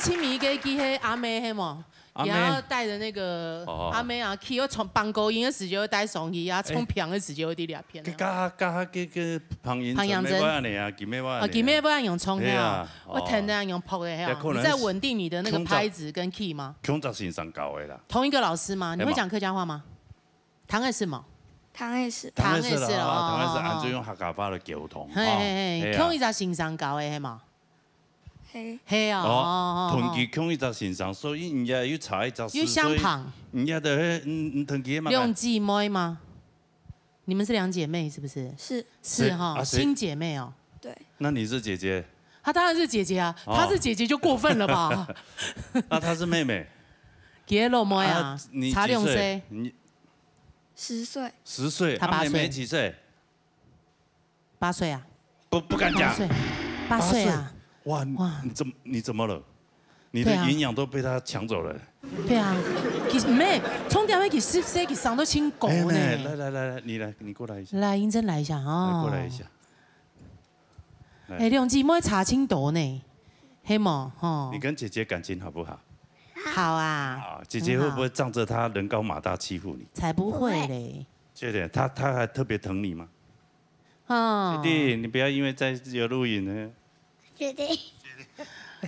清明嘅記係阿妹係嘛，然後帶着那個阿妹啊，去我從放高音嘅時候帶上去啊，從平嘅時候啲兩片。加個旁音，楊真啊，幾咩話？幾咩話用衝嘅？我聽那樣用撲嘅係你在穩定你的那個拍子跟 key 嗎？強澤先生教的啦。同一個老師嗎？你會講客家話嗎？唐愛是嗎？唐愛是。唐愛是按照用客家話嚟溝通。係，強一個先生教的係嘛？嘿啊，哦，囤积空一只身上，所以人家有查一只有相旁，人家的囤积嘛。两姊妹吗？你们是两姐妹是不是？是哈，亲姐妹哦。对。那你是姐姐？她当然是姐姐啊，她是姐姐就过分了吧？那她是妹妹。几老妹啊？差2岁。你10岁。10岁。她8岁。妹妹几岁？8岁啊。不敢讲。8岁啊。哇，你怎么了？你的营养都被他抢走了。对啊，其实唔係，充電位佢10歲，佢上到親狗呢。來，你過來一下。來，英珍來一下啊。過來一下。兩姊妹查清楚呢，係嘛？哦。你跟姐姐感情好不好？好啊。姐姐會不會仗着她人高馬大欺負你？才不會嘞。確定，她還特別疼你嗎？哦。弟弟，你不要因為在自由錄影呢。決定。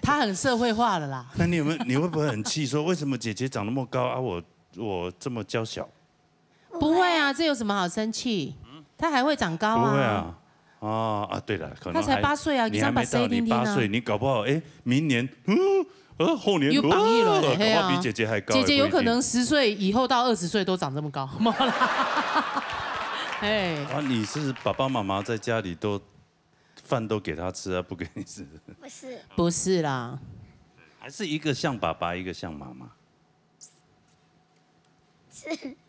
他很社會化了啦。那你會不會很氣？說為什麼姐姐長那麼高啊，我這麼嬌小？不會啊，這有什麼好生氣？他還會長高啊。不會啊。對了，可能他才8歲啊，你還沒到你8歲，你搞不好明年後年又榜一了，搞不好比姐姐還高。姐姐有可能10歲以後到20歲都長這麼高。哎。啊，你是爸爸媽媽在家裡都。飯都給他吃啊，不給你吃。不是啦，還是一個像爸爸，一個像媽媽。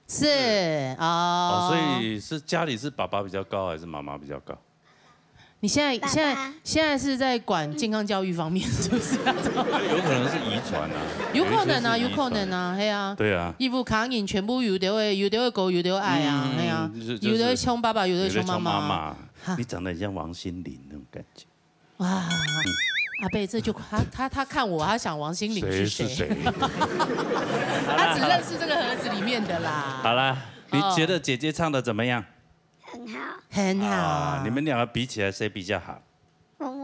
是哦。所以是家裡是爸爸比較高，還是媽媽比較高？你現在是在管健康教育方面，是不是？有可能是遺傳啊。有可能啊，有可能啊，係啊。對啊。衣服扛贏全部有的會狗，有的會愛啊，係啊。有的會兇爸爸，有的會兇媽媽。你長得很像王心凌那種感覺。哇，阿貝，這就他看我，他想王心凌是誰？他只認識這個盒子裡面的啦。好啦，你覺得姐姐唱得怎麼樣？很好。很好。你們兩個比起來，誰比較好？彭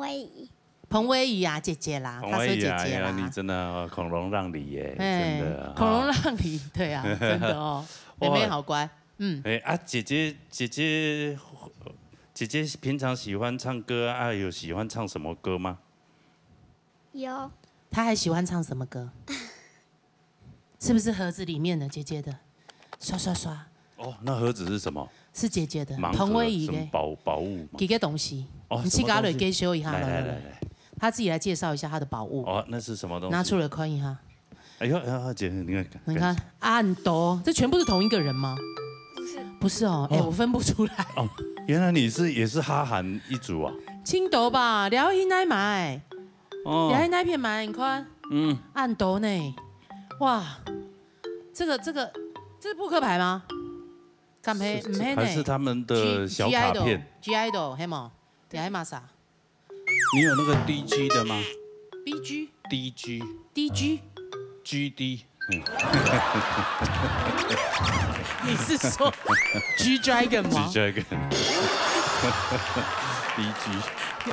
威儀啊，姐姐啦，彭威儀啊，你真的孔融讓梨耶，真的。孔融讓梨，對啊，真的哦，妹妹好乖。姐姐平常喜歡唱歌啊，有喜歡唱什麼歌嗎？有。她還喜歡唱什麼歌？是不是盒子裡面的姐姐的？刷刷刷。哦，那盒子是什麼？是姐姐的，彭威儀的寶物。幾個東西？哦，你去給她來介紹一下。來，她自己來介紹一下她的寶物。哦，那是什麼東西？拿出來看一下。哎呦，姐，你看，很多，這全部是同一個人嗎？不是哦，我分不出來。哦，原來你也是哈韓一族啊？青島吧，聊一奶買，聊一奶片買，你看，很多呢，哇，這是撲克牌嗎？敢黑？唔黑呢？還是他們的小卡片 ？G idol 黑嗎？你還買啥？你有那個 DG 的嗎 ？DG。你是說 G Dragon 嗎 ？G Dragon。DG。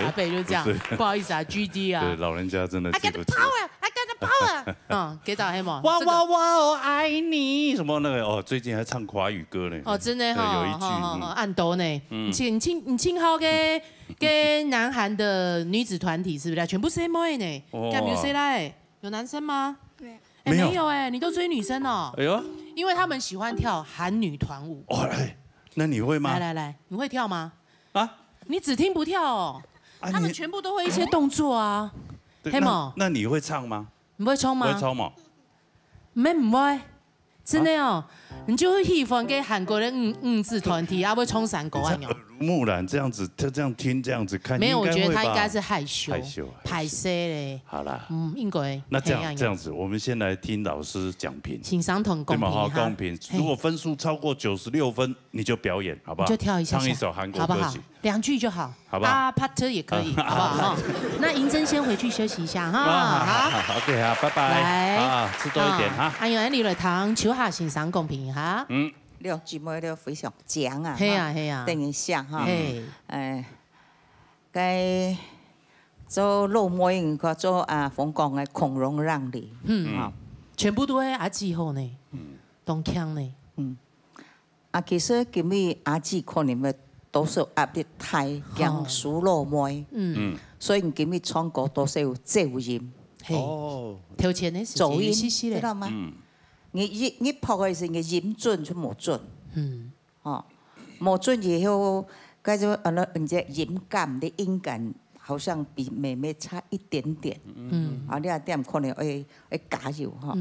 阿北就這樣，不好意思啊 ，GD 啊。對，老人家真的記不起。I got the power。嗯，給到黑嗎？哇哇哇，我愛你。什麼那個哦，最近還唱華語歌呢。哦，真的哈。有一句。按多呢。你慶好嘅南韓的女子團體是不是？全部是妹呢。有沒有誰來？有男生嗎？沒有哎，你都追女生哦。哎呦，因為他們喜歡跳韓女團舞。哦，那你會嗎？來，你會跳嗎？啊？你只聽不跳哦。他們全部都會一些動作啊。黑毛。那你會唱嗎？唔會唱嗎？會唱嗎？唔會，真的哦。你就會喜歡給韓國的字團體，啊會唱山歌啊。木蘭這樣子，他這樣聽這樣子看，沒有，我覺得他應該是害羞，排泄嘞。好啦，應該。那這樣子，我們先來聽老師講評，欣賞同公平哈。公平，如果分數超過96分，你就表演，好不好？就跳一下，唱一首韓國歌曲，2句就好，好不好？啊，part 也可以，好不好？那銀珍先回去休息一下哈。好，OK 哈，拜拜。來，吃多一點哈。還有你來堂秋下欣賞公平哈。兩姊妹都非常強啊，係啊，等一下哈，該做老妹個做鳳凰嘅孔融讓梨，全部都係阿姊好呢，當腔呢，其實今日阿姊可能要都是压力太强，输落妹。所以今日唱歌都是有责任。哦，调前的是走音，知道吗？你拍的是你音准就冇准。冇准以后，该就人家音感的音感好像比妹妹差一点点。你啊点可能会加油哈。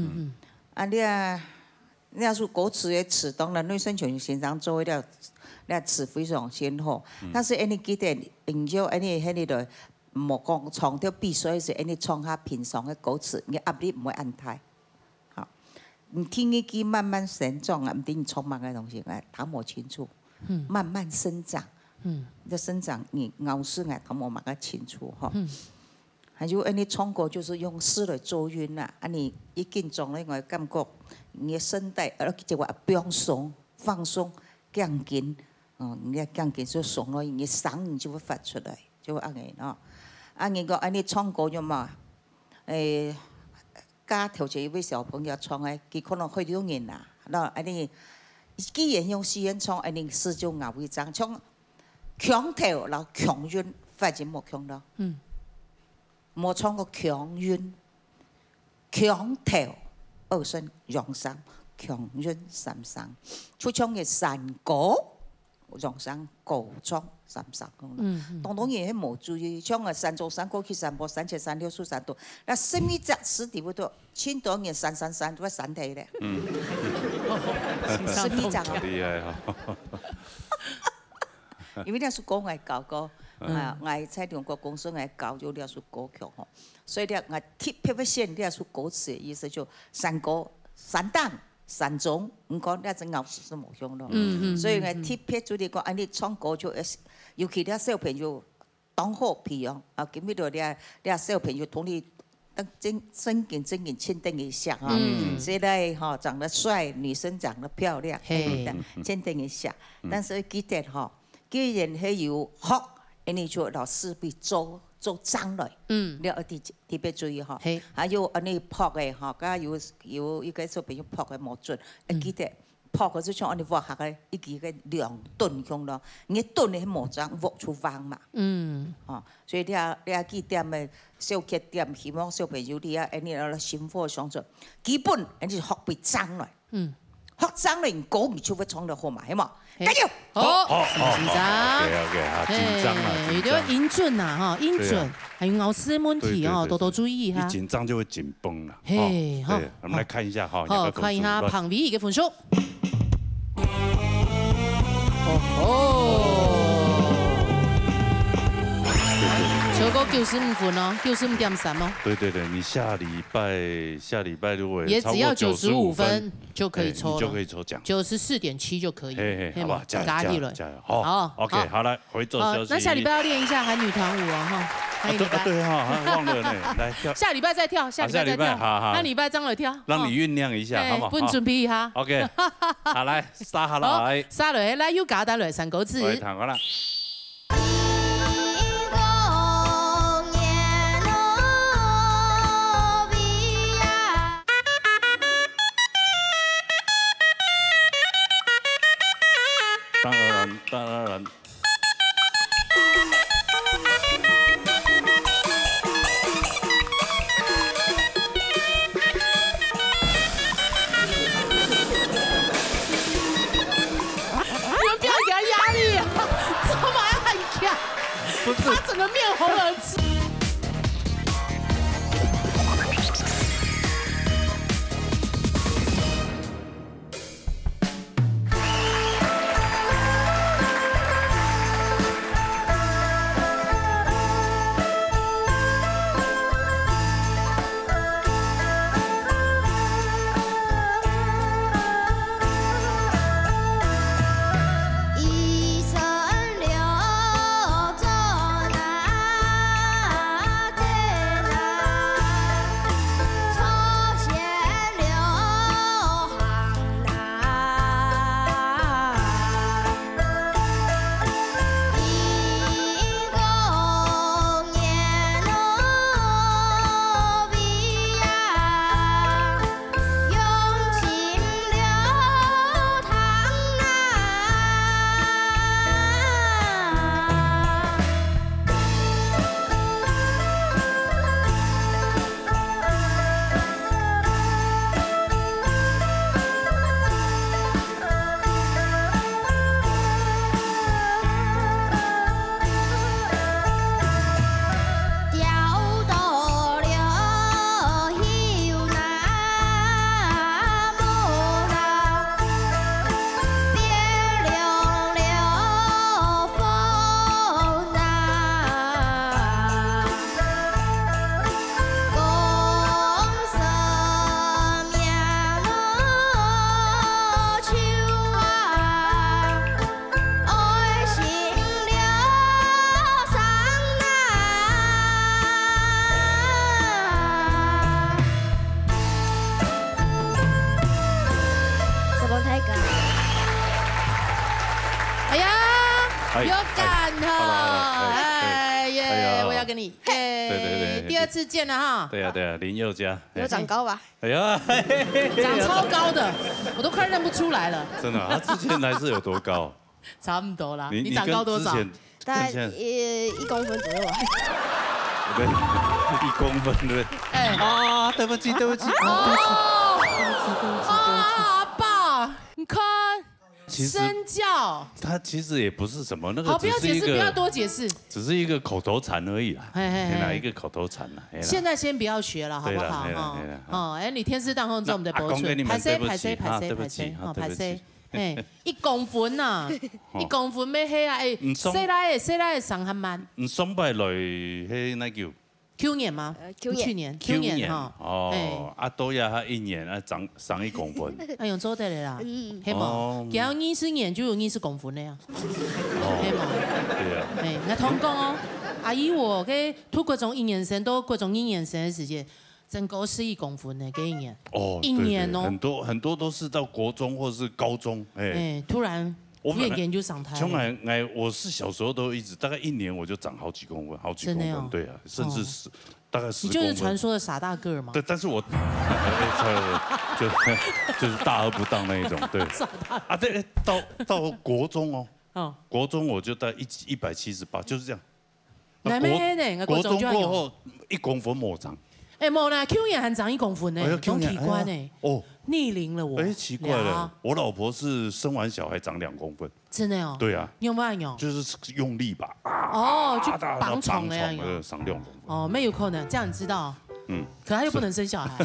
你要是歌词的词，当然女生全欣赏做了，那词非常先好。但是你记得，研究你的莫讲唱到必须是你唱下平常的歌词，你压力唔会安太。好，你听一句慢慢成长啊，唔定充满的东西，谈摸清楚。慢慢生长。这生长你咬字谈摸蛮个清楚哈。还有你唱歌就是用诗来做韵啦，你一紧张咧，我感觉你的声带就话放松，降紧，你降紧就松了，你声音就会发出来，就会安尼哦。你讲你唱歌就嘛，教调一位小朋友唱的，佢可能会有人啦，你既然用诗人唱，你诗就咬一张唱强调，然后强韵，发展冇强咯。冇唱过强韵、强调、二声扬声、强韵三声，出唱嘅山歌、扬声、高唱三声咁。当然也冇注意，唱嘅三奏、三歌、去三波、三切、三六、数三度。那什么只词地不多，千多年三都係散體咧。什么只啊？厉害哈！因为那是歌我教过。我在中国公司我教咗呢首歌曲吼，所以咧我特别选呢首歌词的意思就山歌、山档、山中，唔讲呢只咬字是冇用咯。所以我特别注意讲，你唱歌就尤其啲小朋友当好培养，今日度啲小朋友同你真正签订一下啊，现在哈长得帅，女生长得漂亮，签订一下。但是记得哈，既然係要學。你就老师被做脏来，你要特别注意哈。还有你拍的哈，家有一个小朋友拍的冇准，记得拍的就像你画下个一个2吨咁咯，你吨的冇脏，画出方嘛。所以你要记点的小缺点，希望小朋友你要心火上做，基本你学被脏来。学生你歌唔就会唱得好嘛，系嘛？加油！好，紧张。OK， 好，紧张啊！有啲音准呐，哈，音准，还有咬字问题哦，多多注意哈。一紧张就会紧绷了。嘿，好，我们来看一下哈。好，看一下旁边一个分数。超过95分哦，95.3哦。对，你下礼拜如果也只要95分就可以抽了，就可以抽奖，94.7就可以，好吧，加油！好 ，OK， 好来回走休息。那下礼拜要练一下韩女团舞哦，哈。对哈，忘了呢，来跳。下礼拜再跳，下礼拜好，那礼拜张了跳，让你酝酿一下，好不好？不准备一下。OK， 好来，撒下来，撒落去，来又加单来3個字。来，彈過啦。当然。你们不要给他压力啊！怎么还很强？不是，他整个面红耳赤。有感哈，哎耶，我要跟你，对，第2次见了哈。对啊，林宥嘉。有长高吧？哎呀，长超高的，我都快认不出来了。真的，他之前还是有多高？差不多啦。你长高多少？大概1公分左右吧。对，1公分对。哎啊，对不起。阿爸，你看。身教，他其实也不是什么那个，好，不要解释，不要多解释，只是一个口头禅而已啦，哪一个口头禅啦？现在先不要学了，好不好？哦，哎，你天师当空做我们的博主，拍 C，哎，1公分呐，1公分要黑啊，哎，谁来的上还慢？上摆来迄那叫。去年吗？去年哈。哦，啊，都要他1年啊，长1公分。哎呦，做得了啦，黑毛，只要20年就有20公分的呀。黑毛，对啊。哎，那同工哦，阿姨我给读国中1年生到国中1年生的时间，整个是1公分的，给1年。哦，1年哦。很多都是到国中或者是高中，哎，突然。研究上台。从来，我是小时候都一直大概1年我就长好几公分，真的哦。对啊，甚至是大概10公分。你就是传说的傻大个嘛。对，但是我就是大而不当那一种，对。啊，对，到国中哦，国中我就到178，就是这样。国中过后1公分莫长。哎，莫啦 ，Q 年还长1公分呢，都体官呢。哦。逆龄了我，哎，奇怪了，我老婆是生完小孩长2公分，真的哦。对啊，你有没有？就是用力吧，哦，就绑床那样，上2公分。哦，没有可能，这样你知道？可他又不能生小孩，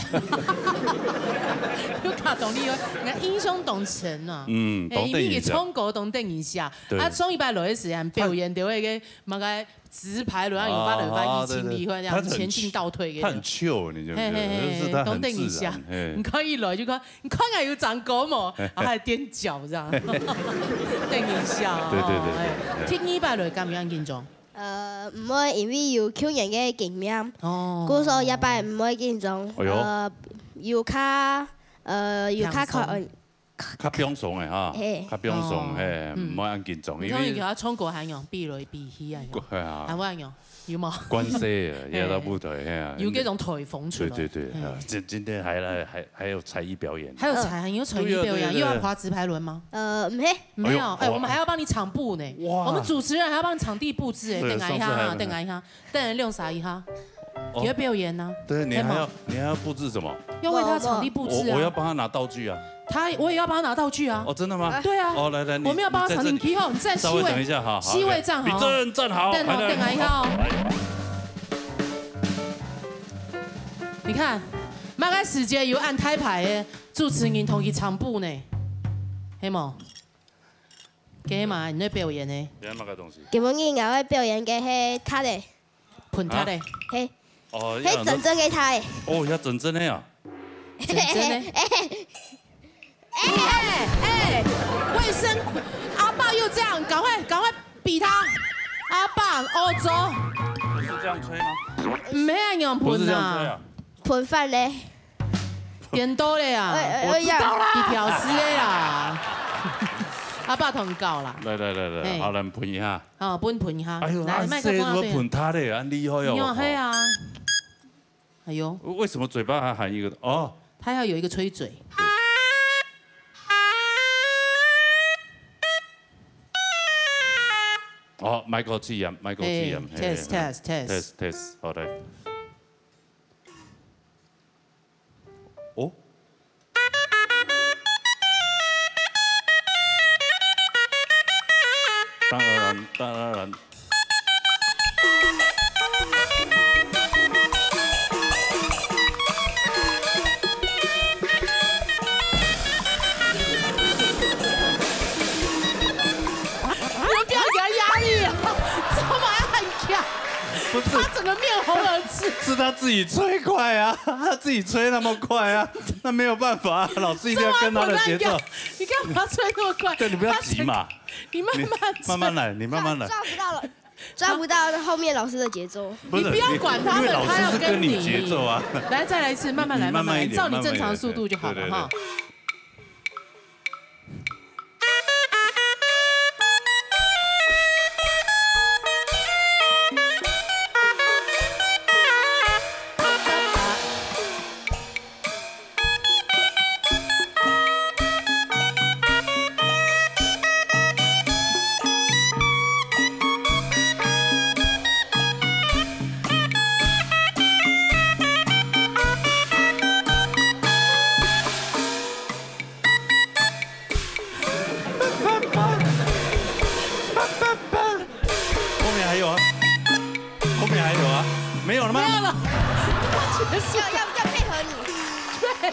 又卡懂你，你看英雄懂成啊，懂等一下，冲狗懂等一下，啊，冲100落的时间表演就会个马个直排轮，然后有把1清理，或者这样前进倒退给。他很 chill，你就觉得就是他很自然。你看一来就看，你看看有长狗嘛，然后还踮脚这样，等一下。对。听100落敢唔敢緊張？唔可以，因為有救人嘅經驗。哦。故所100唔可以緊張。要卡確。較平常嘅哈，較平常誒，唔可以咁緊張。因為佢衝過係用避雷避氣啊，係咪用？有冇？關係啊，也到部隊係啊。有嗰種颱風出來。對，今天還有才藝表演。還有才藝表演，又要滑直排輪嗎？沒有，哎，我們還要幫你場佈呢。我們主持人還要幫你場地佈置哎，等一下，等人用啥一下？也要表演呢。對，你還要佈置什麼？要為他場地佈置啊。我要幫他拿道具啊。我也要幫他拿道具啊！哦，真的嗎？對啊。哦，來，我們要幫他場地披好，你站C位。等一下哈。C位站好。你站好。等一下哦。你看，馬個時間有按台牌的主持人同佢場佈呢，係冇？嘅嘛，你在表演呢？表演乜個東西？咁我我會表演嘅係他的。盤他的。係。哦。係真正嘅他的。哦，要真正的呀。真的。哎，衛生，阿爸又這樣，趕快比他，阿爸歐洲。不是這樣吹嗎？唔係啊，用盤啊，盤飯咧，電刀咧啊，我知道啦，一條絲咧啦，阿爸同教啦。來，好，來盤一下。哦，盤一下。哎呦，按這個盤他的，按厲害哦。厲害啊！哎呦，為什麼嘴巴還含一個？哦，他要有一個吹嘴。哦，麥克氣音，test，好的。哦。當然。他整個面紅耳赤，是他自己吹快啊，他自己吹那麼快啊，那沒有辦法，老師一定要跟他的節奏。你幹嘛吹那麼快？對，你不要急嘛，你慢慢來，你慢慢來。抓不到後面老師的節奏。你不要管他們，他要跟你節奏啊。來，再來一次，慢慢來，慢慢來，照你正常速度就好了哈。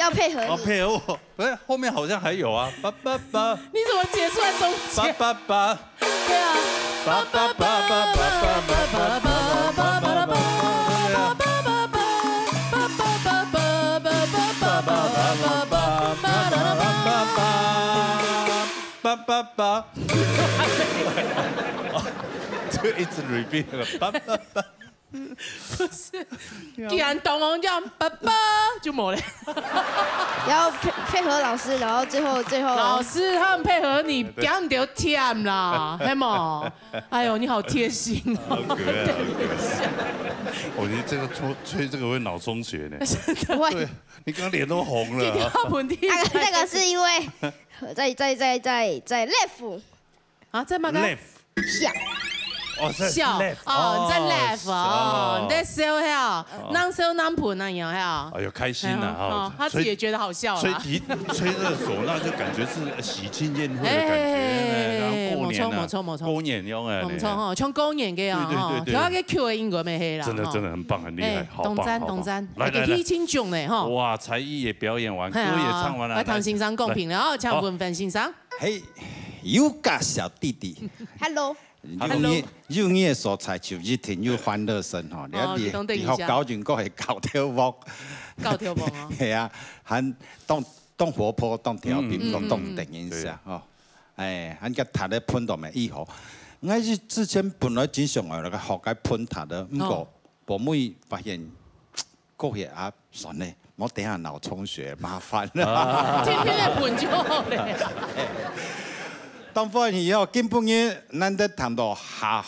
要配合你。哦，配合我，哎，后面好像还有啊，叭叭叭。你怎么结束在中间？叭叭叭。对啊。叭叭叭叭叭叭叭叭叭叭叭。叭叭，就一直 repeat 那个叭叭叭。不是，既然懂我这样叭叭就没了。然后配合老师，然后最后。老师他们配合你，这样就甜啦，黑毛。哎呦，你好贴心哦。好可爱，好可爱。我觉得这个吹这个会脑充血呢。不会。对，你刚刚脸都红了。那个是因为在 left 啊，在哪个 ？left 下。哦，笑哦，你在 left 哦，你在 sell 哈，能 sell 能盘那样哈。哎呦，开心呐哈！他自己也觉得好笑啊。吹热唢呐就感觉是喜庆宴会的感觉，然后过年啊，过年用哎，没错哈，像过年嘅啊，对，调个 Q 的音乐没黑啦。真的很棒，很厉害，好棒，东山，来提青奖嘞哈。哇，才艺也表演完，歌也唱完了，来唐先生公平，然后抢文分欣赏。嘿，有家小弟弟 ，Hello。幼儿的所在就日天有欢乐声吼，你學教員個係教跳舞，教跳舞啊，係啊，很當活潑，當調皮，當定音聲吼，哎，很個讀咧噴到咪以後，我之前本來只想來個學解噴讀的，不過後尾發現個嘢啊，算咧，我等下腦充血麻煩啦，天天嚟噴就好咧。當翻以後，基本嘅咱得談到下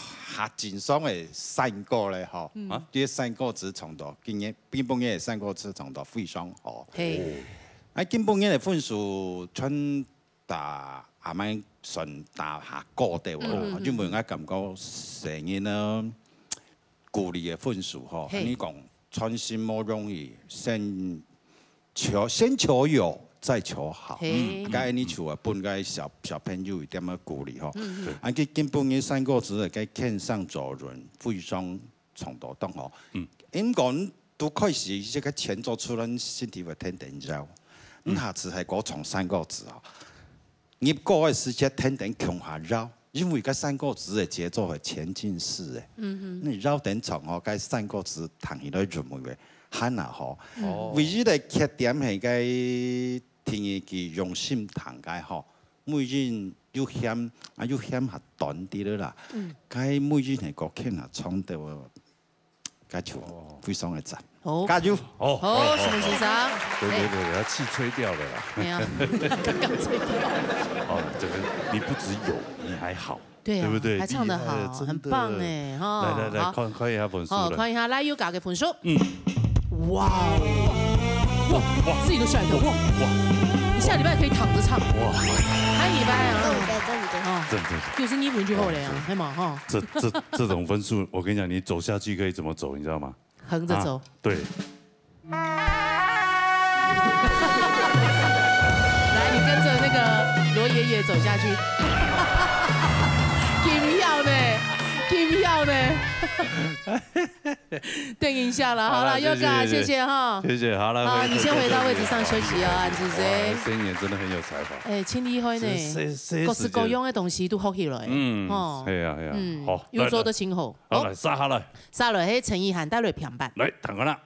真爽嘅山歌咧，吼，啊，啲山歌子唱到，基本嘅山歌子唱到非常好。啊，基本嘅分數穿打阿咪順打下高啲喎，因為我感覺成日呢鼓勵嘅分數吼，你講穿心冇容易，先求有。再求好，該你求啊，本該小朋友一點樣鼓勵吼，啊，佢根本嘅三個字該天上走人，非常從頭到尾，因講都開始這個前奏出嚟，身體會天天繞，下次係嗰從三個字啊，你過嘅時間天天強下繞，因為嗰三個字嘅節奏係前進式嘅，你繞點長哦，該三個字彈起來入門嘅，很難好，唯一嘅缺點係該。聽嘢佢用心彈解嗬，每人要險係短啲啦，佢每人係個傾下唱到，解就非常嘅讚。好，加油！好，什麼先生？對，要氣吹掉了啦。沒有，剛吹掉。哦，這個你不只有，你還好，對不對？還唱得好，很棒哎！哈，來，看一下分數。好，看一下賴優家嘅分數。哇！哇，自己都嚇一跳，哇！你下禮拜可以躺着唱，哇！下禮拜啊，這就是你分就好了呀，係嘛哈？這種分數，我跟你講，你走下去可以怎麼走，你知道嗎？橫着走。對。來，你跟着那個羅爺爺走下去。金票呢？金票呢？電影下了，好了，Yoga，謝謝哈，謝謝，好了，好，你先回到位置上休息哦，安子姐。聲音真的很有才華。哎，真厲害呢，各式各樣嘅東西都學起來。哦，係啊，好，有做得清好。好，來殺下來。殺來，係陳意涵帶來平板。來，彈個啦。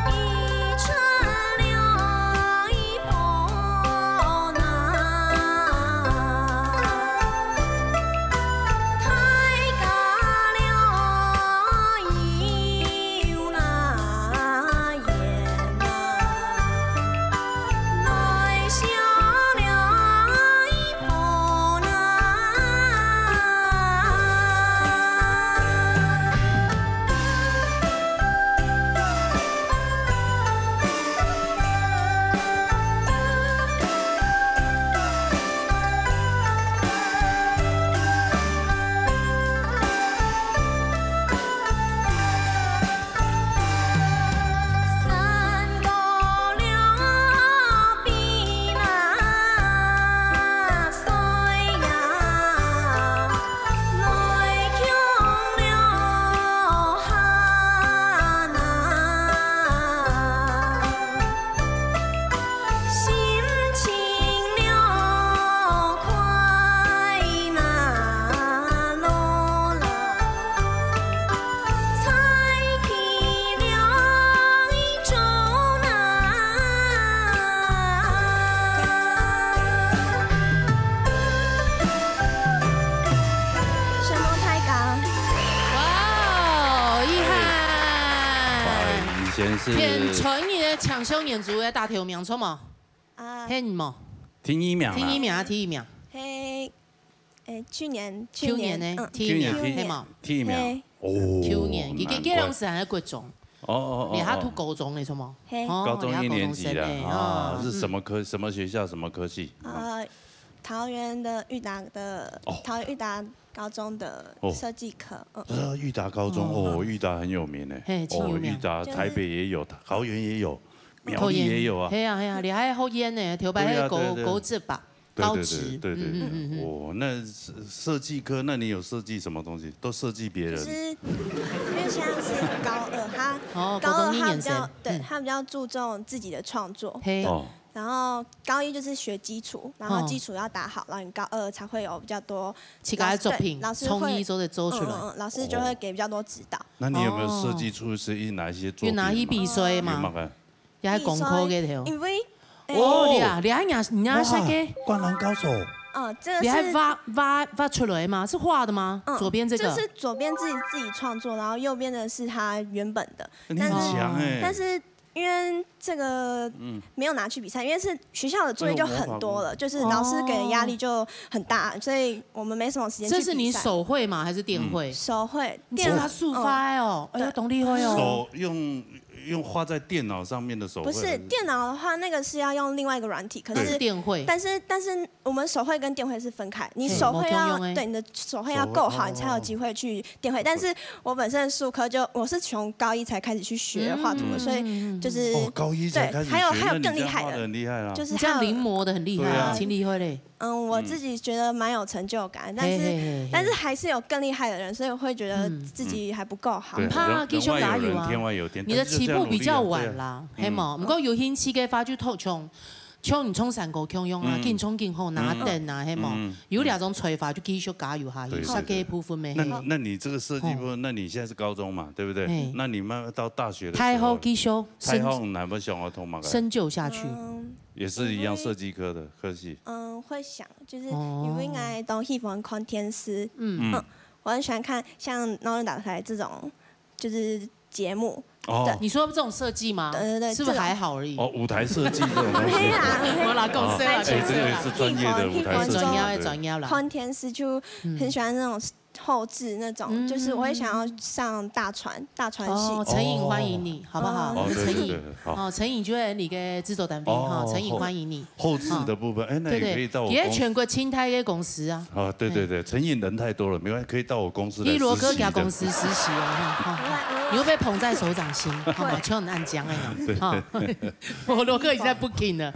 一是偏纯的抢修演族的大头名错嘛？啊，偏你嘛？听一秒，听一秒，听一秒。嘿，去年呢？听一秒，嘿嘛？听一秒。哦。去年，伊个龙是还国中。哦。你还读高中的错吗？高中1年级的啊，是什么科？什么学校？什么科系？桃园的裕达高中的设计科。裕达高中哦，裕达很有名哎。裕达台北也有，桃园也有，苗栗也有啊。系啊，你还好演呢，头摆那个高职吧。高职，对，哦，那设计科，那你有设计什么东西？都设计别人。就是因为现在是高2，他比较注重自己的创作。然后高1就是学基础，然后基础要打好，然后你高2才会有比较多其他作品，老师会做出来，老师就会给比较多指导。那你有没有设计出是哪一些作品？有哪一比赛嘛？也系功课嘅头。因为你还你啥个？灌篮高手。这个你还挖出来吗？是画的吗？左边这个。这是左边自己创作，然后右边的是他原本的。你很强哎。但是因为这个没有拿去比赛，因为是学校的作业就很多了，就是老师给的压力就很大，所以我们没什么时间去比赛。这是你手绘吗？还是电绘？手绘。你叫他速发哦，哎呦，懂厉害哦。手用画在电脑上面的手绘。不是电脑的话，那个是要用另外一个软体，可是电绘。但是我们手绘跟电绘是分开，你手绘对你的手绘要够好，你才有机会去电绘。但是我本身术科我是从高1才开始去学画图的，所以就是高1才开始学，还有更厉害的，很厉害啊，就是像临摹的很厉害啊，挺厉害嘞。我自己觉得蛮有成就感，但是还是有更厉害的人，所以我会觉得自己还不够好。怕继续加油啊！天外有天，你的起步比较晚啦，系嘛？不过有兴趣嘅话就透像你冲山高强用啊，紧冲紧后拿灯啊，系嘛？有2种吹法就继续加油下去，下个部分没。那你这个设计部分，那你现在是高中嘛，对不对？那你慢慢到大学的时候，太好继续，太好哪不想要通嘛？深究下去。也是一样设计科的科系。会想就是因为我都喜欢看电视，我很喜欢看像《脑人打开》这种就是节目。你说这种设计吗？对，是不是还好而已？舞台设计这种东西。我老公司了，这个是专业的舞台设计。专业了。看电视就很喜欢那种后置那种，就是我也想要上大船戏。陈颖欢迎你，好不好？陈颖，陈颖就是你嘅制作单位哈，陈颖欢迎你。后置的部分，那也可以到我。也全国青苔嘅公司啊。对，陈颖人太多了，没关系，可以到我公司来实习。一罗哥家公司实习啊，你会被捧在手掌心，好吗？就很暗江哎呀。我罗哥已经在 booking 了。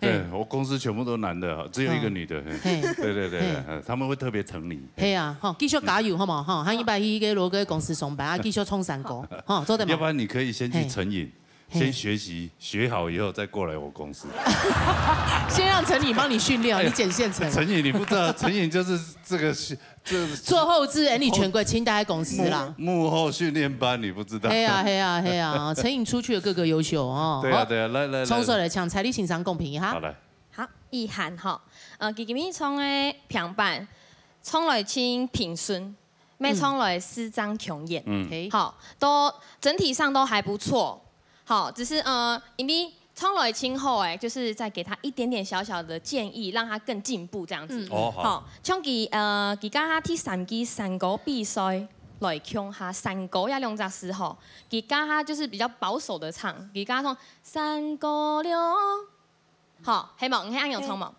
对，我公司全部都男的，只有一个女的。对，他们会特别疼你。系啊，继续加油好冇？喊120去罗哥公司上班，继续冲山高，做得嘛？要不然你可以先去成瘾，先学习，学好以后再过来我公司。先让陈颖帮你训练，你捡现成。陈颖你不知道，陈颖就是这做后置，你全国清代公司啦。幕后训练班你不知道？嘿啊，陈颖出去的个个优秀哦。对啊，来，冲手来抢彩礼欣赏公平哈。好来。好，意涵哈，今日冲的平板。冲来清平顺，没冲来4张琼艳，好，都整体上都还不错，好，只是因为冲来清后就是再给他一点点小小的建议，让他更进步这样子。好，像佢家下第3季山歌比赛来唱下山歌要用这时候，佢家下就是比较保守的唱，佢家唱山歌了，好，希望你按样唱嘛。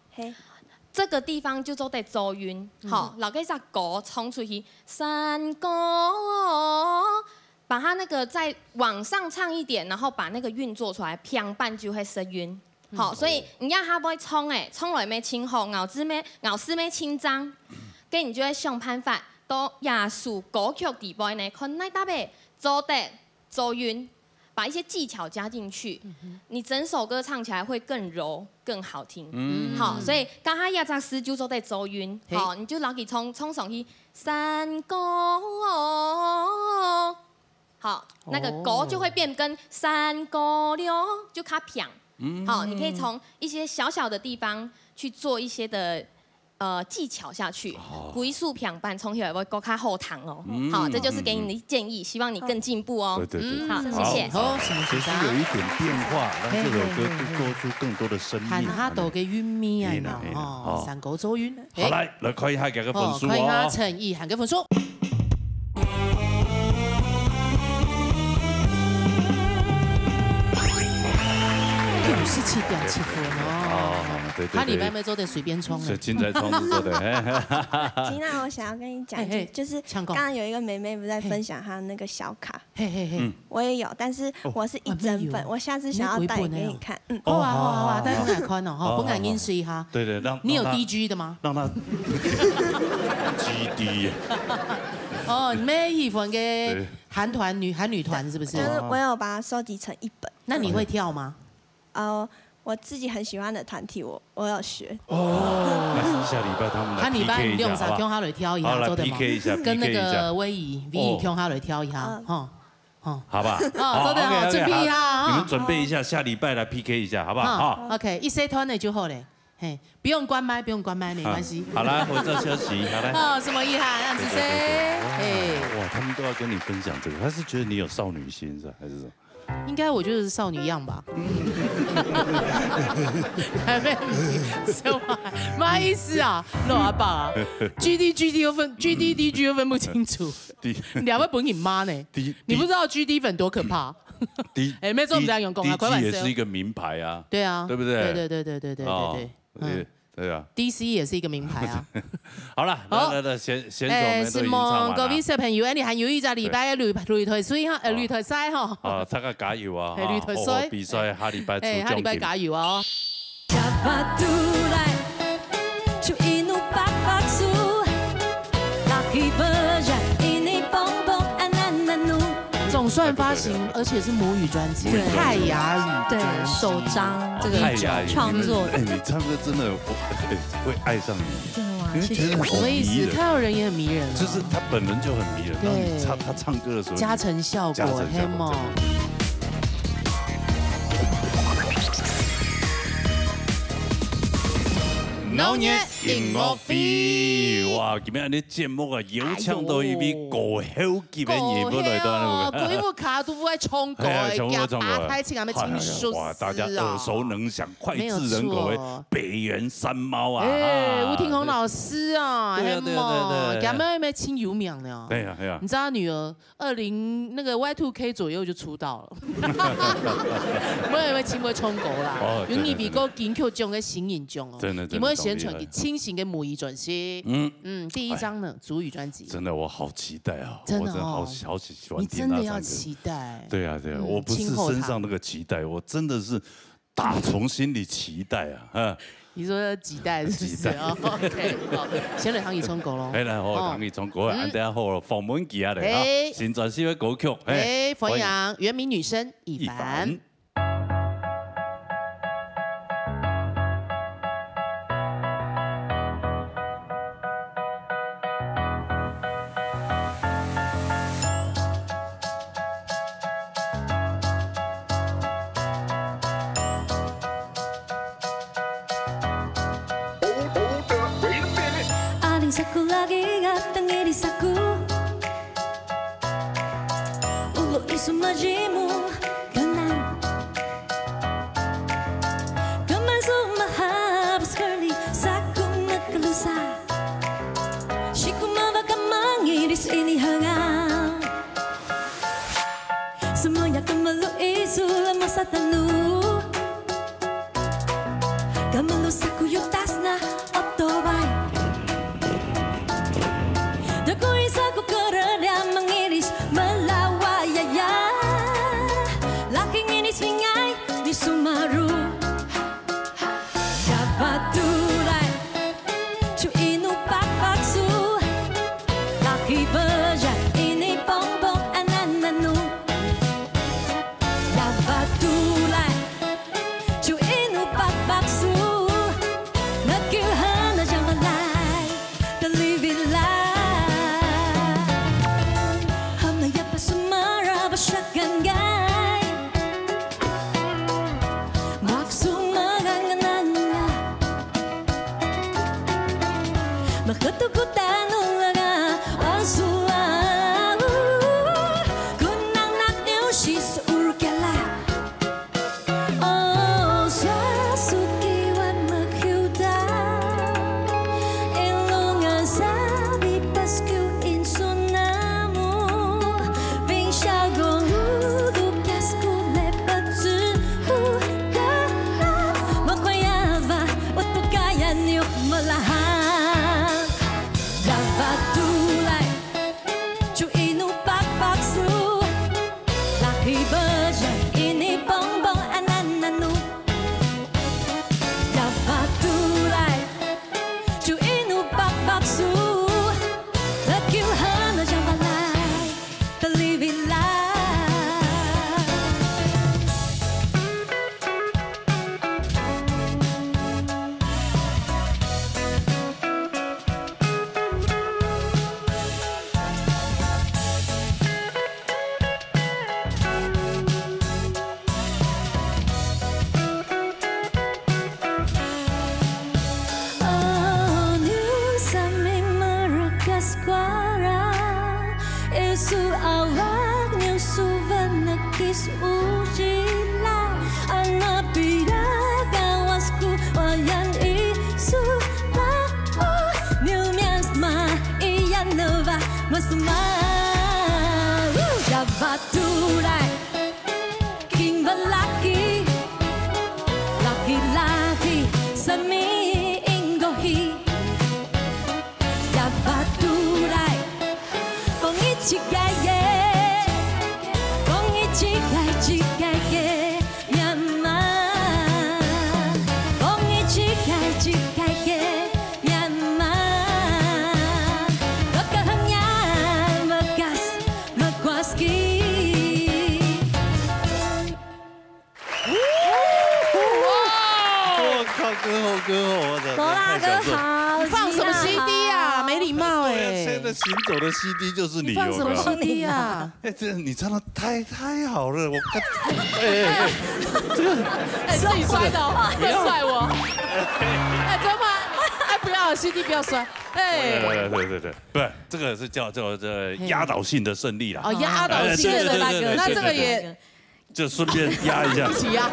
这个地方就都得走韵，好，老给只歌冲出去，山歌，把它那个再往上唱一点，然后把那个韵做出来，平板就会升韵。好，所以你要它不会冲冲来没清后，咬丝没清脏，跟你就会上攀法，都亚术歌曲底部呢，看那搭配走得走韵。把一些技巧加进去，你整首歌唱起来会更柔、更好听。好，所以刚刚亚扎斯就说在走韵，好，你就老给冲上去山歌，好，那个歌就会变跟山歌了，就卡平。好，你可以从一些小小的地方去做一些的技巧下去，龟速平板冲起来会更加后堂哦。好，这就是给你的建议，希望你更进步哦。对，好，谢谢。好，只是有一点变化，让这首歌多出更多的生命。喊下度嘅韻味啊，哦，山歌走遠。好，來看一下佢嘅分數看一下陳意涵嘅分數。 97.7分哦，对，他礼拜没做的随便冲是精彩冲是做的。吉娜，我想要跟你讲，就是刚刚有一个妹妹不是在分享她那个小卡，我也有，但是我是一整本，我下次想要带给你看。好啊，带本来看哦，哈，本来印水哈。对，让你有 DG 的吗？让他 GD。哦，你们喜欢嘅韩女团是不是？就是我有把它收集成一本。那你会跳吗？ 我自己很喜欢的团体，我有学。哦，下礼拜他们来 PK 一下，好不好？来 PK 一下，好，来 PK 一下，跟那个威仪跳下来跳一下，哈，好吧？好，的好，准备一下，你们准备一下，下礼拜来 PK 一下，好不好？好 ，OK，一 set 团的就好嘞，嘿，不用关麦，没关系。好来，回这休息，好来。哦，什么遗憾？让子谁？哎，哇，他们都要跟你分享这个，他是觉得你有少女心是吧？还是什么？ 应该我觉得是少女样吧。还没什么？嘛意思啊？老阿爸啊 ，GD 又分 GD 又分不清楚。两位本你妈呢？你不知道 GD 粉多可怕？哎，没错，我们这样用功啊，快也是一个名牌啊。对啊，对不对？对。 对啊 ，DC 也是一个名牌啊。好了，来，选手们都已经唱完了。各位小朋友，你還有一隻禮拜嘅擂台賽哈，擂台賽哈。啊，大家加油啊！擂台賽比賽下禮拜出獎金。下禮拜加油啊！ 总算发行，而且是母语专辑，泰雅语，对，首张这个创作。哎，你唱歌真的会爱上你，真的吗？因为觉得很迷人，看到人也很迷人，就是他本人就很迷人，对，他唱歌的时候加成效果，黑梦。 老年音樂會，哇！今日啲節目啊，有唱到一啲高口級嘅嘢不來到嗰啲卡都會唱歌，打開情係咪情緒？哇！大家耳熟能詳、膾炙人口嘅北原山貓啊！哎，吳廷宏老師啊，對，佢們咪親有名呢。對啊。你知道他女兒20那個 Y2K 左右就出道了，我以為親會唱歌啦，因為比較緊扣種嘅新人種哦，真的。 宣傳清醒嘅母語專輯，第一張呢，族語專輯。真的，我好期待啊！真的好喜歡。你真的要期待。對啊，我不是身上那個期待，我真的是打從心裡期待啊！你說期待是不是？OK， 好，先嚟唐毅唱歌咯。嚟，我唐毅唱歌，等下好訪問記下嚟啊！新專輯嘅歌曲，歡迎原名女生易凡。 Saku lagi at ang irisaku Ulo isumajimu Ganang Gaman sumahabas curly Saku nagkalusa Shikumaba ka mangiris inihangang Sumaya ka maluisu Lama sa tanu Gamalo saku yutas na Otobay Dako'y sa kukurada mangiris malawayaya Laking inis wingay di sumaru Kapaturay Chuinu pakpaksu Laki bajay ini bongbong anananu Kapaturay Chuinu pakpaksu Nagkilhan na jamalay Kalibilay Shakangay Maksumagangana batu lại kinh vẫn lucky lucky lucky semi ingohi ya batu lại con ít chỉ gai ye con ít chỉ gai ye nyama con ít chỉ gai ye nyama có cả hàng nhà mà gas mà qua ski 歌后，罗拉哥好，放什么 CD 啊？没礼貌哎！现在行走的 CD 就是你，放什么 CD 啊？哎，这你唱的太好了，我看，这个自己摔的，别摔我！哎，怎么办？哎，不要 CD 不要摔！哎，对，这个是叫这压倒性的胜利啦。哦，压倒性的大哥，那这个也。 就顺便压一下，一起压，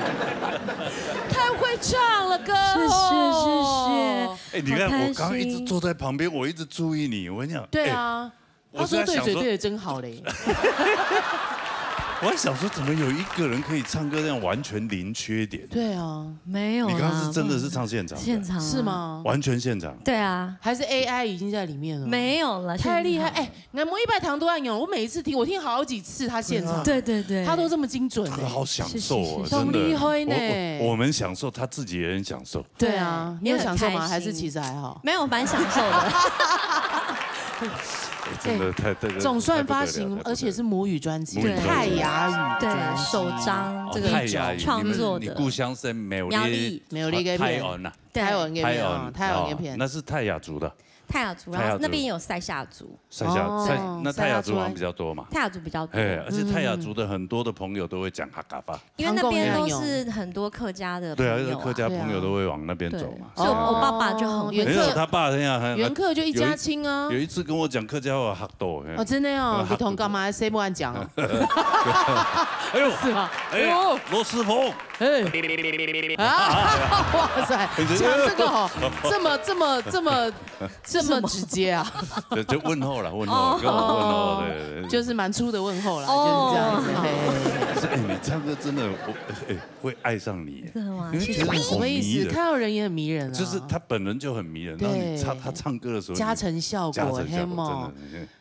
太会唱了，歌后。哎，你看我刚刚一直坐在旁边，我一直注意你，我跟你讲。对啊，他说对嘴对的真好嘞。我还想说，怎么有一个人可以唱歌这样完全零缺点？对啊，没有。你刚刚是真的是唱现场？现场是吗？完全现场。对啊，还是 AI 已经在里面了？没有了，太厉害！哎，俺魔一拜唐都暗涌，我每一次听，我听好几次他现场。对，他都这么精准，好享受哦，真的。厉害呢！我们享受，他自己也很享受。对啊，你有享受吗？还是其实还好？没有，蛮享受的。真的太这个总算发行，而且是母语专辑，泰雅语，对，首张这个创作的。你故乡是苗栗嘅泰安呐，泰安嘅片，那是泰雅族的。 泰雅族，然后那边也有塞夏族，那泰雅族好像比较多嘛。泰雅族比较多，而且泰雅族的很多的朋友都会讲哈嘎巴，因为那边都是很多客家的朋友，对啊，客家朋友都会往那边走嘛。所以我爸爸就很没有他爸那样，原客就一家亲啊。有一次跟我讲客家话，哈多哦，真的哦，不同干嘛谁不敢讲哦？哎呦，是吗？哎呦，罗斯峰，哎，哇塞，讲这个哦，这么直接啊？就问候了，问候，跟我问候，对，就是蛮粗的问候啦，就是这样子。哎，你唱歌真的，会爱上你，因为觉得什么意思？看到人也很迷人啊。就是他本人就很迷人，然后你他唱歌的时候，加成效果，黑梦。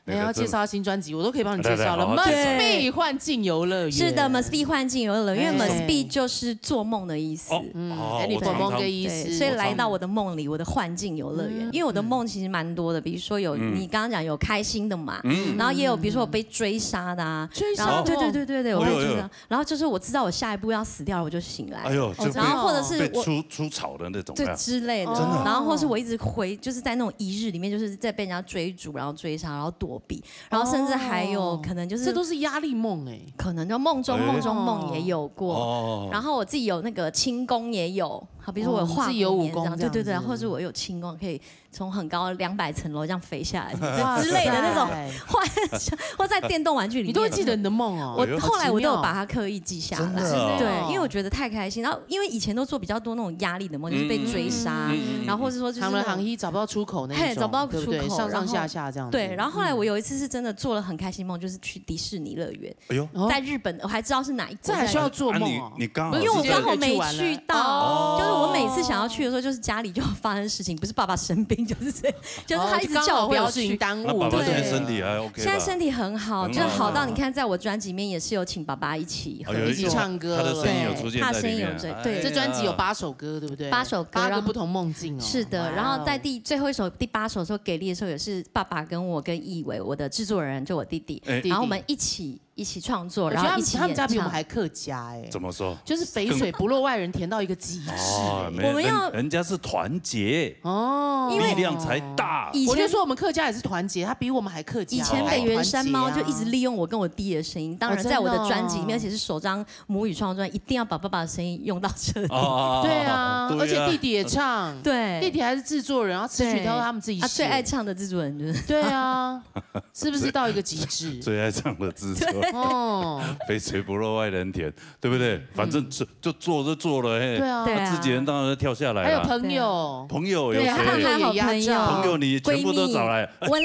你要介绍新专辑，我都可以帮你介绍了。Must be 幻境游乐园。是的 ，Must be 幻境游乐园，因为 Must be 就是做梦的意思。你做梦的意思。所以来到我的梦里，我的幻境游乐园，因为我的梦其实蛮多的，比如说有你刚刚讲有开心的嘛，然后也有比如说我被追杀的啊，追杀，对，我被追杀，然后就是我知道我下一步要死掉了，我就醒来，然后或者是我出草的那种，对之类的，然后或是我一直就是在那种一日里面，就是在被人家追逐，然后追杀，然后躲避，然后甚至还有可能就是这都是压力梦哎，可能就梦中梦也有过，然后我自己有那个轻功也有，好，比如说我有画自己有武功，对，或者我有轻功可以从很高200层楼这样飞下来之类的那种，或在电动玩具里面，你都会记得你的梦哦。我后来我都有把它刻意记下来，对，因为我觉得太开心。然后因为以前都做比较多那种压力的梦，就是被追杀，然后或者说就是行了行医找不到出口那种，找不到出口，上下这样。对，然后后来我有一次是真的做了很开心梦，就是去迪士尼乐园。哎呦，在日本我还知道是哪一国，这还需要做梦哦？你刚好因为我刚好没去到，就是我每次想要去的时候，就是家里就发生事情，不是爸爸生病，就是他一直叫我不要去耽误。爸爸现在身体还 OK 现在身体很好，就好到你看，在我专辑里面也是有请爸爸一起唱歌，他的声音有出现在里面。对，这专辑有8首歌，对不对？8首歌，8个不同梦境哦。是的，然后在最后一首第8首的时候，给力的时候也是爸爸跟我跟易伟，我的制作人就我弟弟，然后我们一起创作，然后一起演唱。他们家比我们还客家哎。怎么说？就是肥水不落外人田到一个极致。我们要人家是团结哦，力量才大。我就说我们客家也是团结，他比我们还客家。以前北原山猫就一直利用我跟我弟的声音，当然在我的专辑里面，而且是首张母语创作专，一定要把爸爸的声音用到彻底。对啊，而且弟弟也唱，对，弟弟还是制作人，然后词曲都是他们自己写。他最爱唱的制作人就是。对啊，是不是到一个极致？最爱唱的制作。哦，肥水不落外人田，对不对？反正就做了，嘿，对啊，自己人当然跳下来。还有朋友有谁？朋友也压朋友你全部都找来。温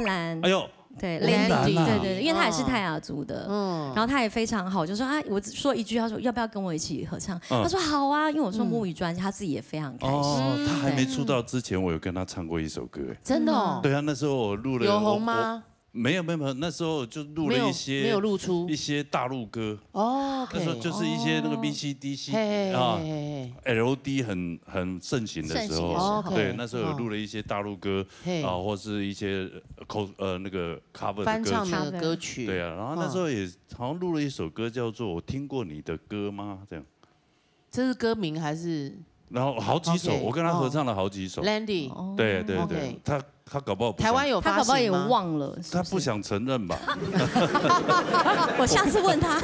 岚，哎呦，对 Landy， 对，因为他也是泰雅族的，然后他也非常好，就说啊，我说一句，他说要不要跟我一起合唱？他说好啊，因为我说母语专辑，他自己也非常开心。他还没出道之前，我有跟他唱过一首歌，真的哦。对啊，那时候我录了。有红吗？没有，那时候就录了一些没有露出一些大陆歌哦，那时候就是一些那个 BCDC 啊 LD 很盛行的时候，对，那时候有录了一些大陆歌啊，或是一些那个 cover 翻唱的歌曲，对啊，然后那时候也好像录了一首歌叫做《我听过你的歌吗》这样，这是歌名还是？然后好几首，我跟他合唱了好几首。Landy， 对，他搞不好台湾有发行吗？他搞不好也忘了，他不想承认吧？我下次问他。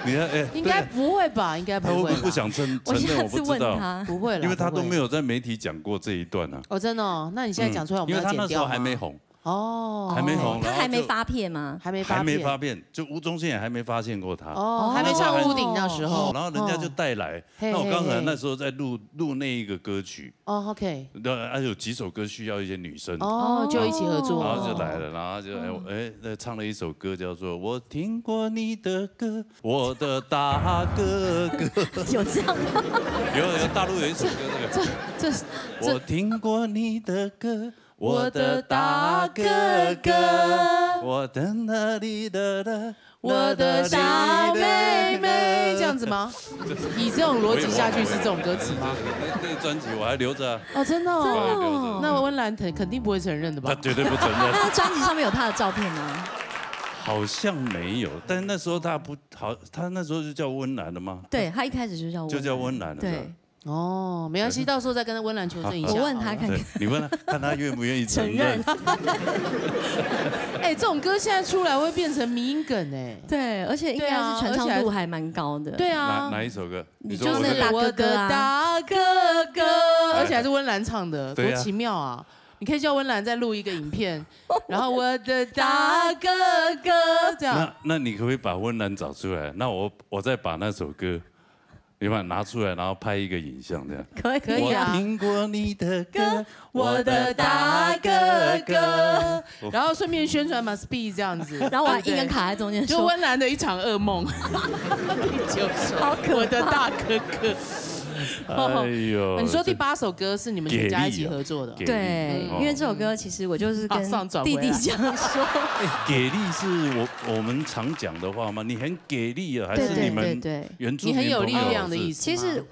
你看，应该不会吧？应该不会。他不想承认，我不知道。不会了，因为他都没有在媒体讲过这一段啊。哦，真的哦？那你现在讲出来，我们要剪掉吗？因为他那时候还没红。哦，还没红，他还没发片吗？还没发片，就吴宗宪也还没发现过他。哦，还没上屋顶那时候，然后人家就带来。那我刚才那时候在录那一个歌曲。哦 ，OK。对，有几首歌需要一些女生。哦，就一起合作。然后就来了，然后就唱了一首歌，叫做《我听过你的歌，我的大哥哥》。有这样吗？有大陆有一首歌，这个。我听过你的歌。我的大哥哥，我的哪里的，我的小妹妹，这样子吗？以这种逻辑下去是这种歌词吗？那专辑我还留着。哦，真的哦。那温岚肯定不会承认的吧？他绝对不承认。他专辑上面有他的照片吗？好像没有，但那时候他不好，他那时候就叫温岚了吗？对他一开始就叫温岚了。对。哦，没关系，到时候再跟温岚求证一下。我问他看看，你问他，看他愿不愿意承认。哎，这种歌现在出来会变成迷因梗哎。对，而且应该是传唱度还蛮高的。对啊。哪一首歌？你就是我的大哥哥，而且还是温岚唱的，多奇妙啊！你可以叫温岚再录一个影片，然后我的大哥哥这样。那你可不可以把温岚找出来？那我再把那首歌。你把它拿出来，然后拍一个影像，这样可以啊。我听过你的歌，我的大哥哥，然后顺便宣传嘛 ，Speed 这样子，然后我一人卡在中间，就温岚的一场噩梦。好可我的大哥哥。哎呦！你说第8首歌是你们全家一起合作的？对，因为这首歌其实我就是跟弟弟讲说。给力是我们常讲的话吗？你很给力啊，还是你们原住民？你很有力量的意思。其实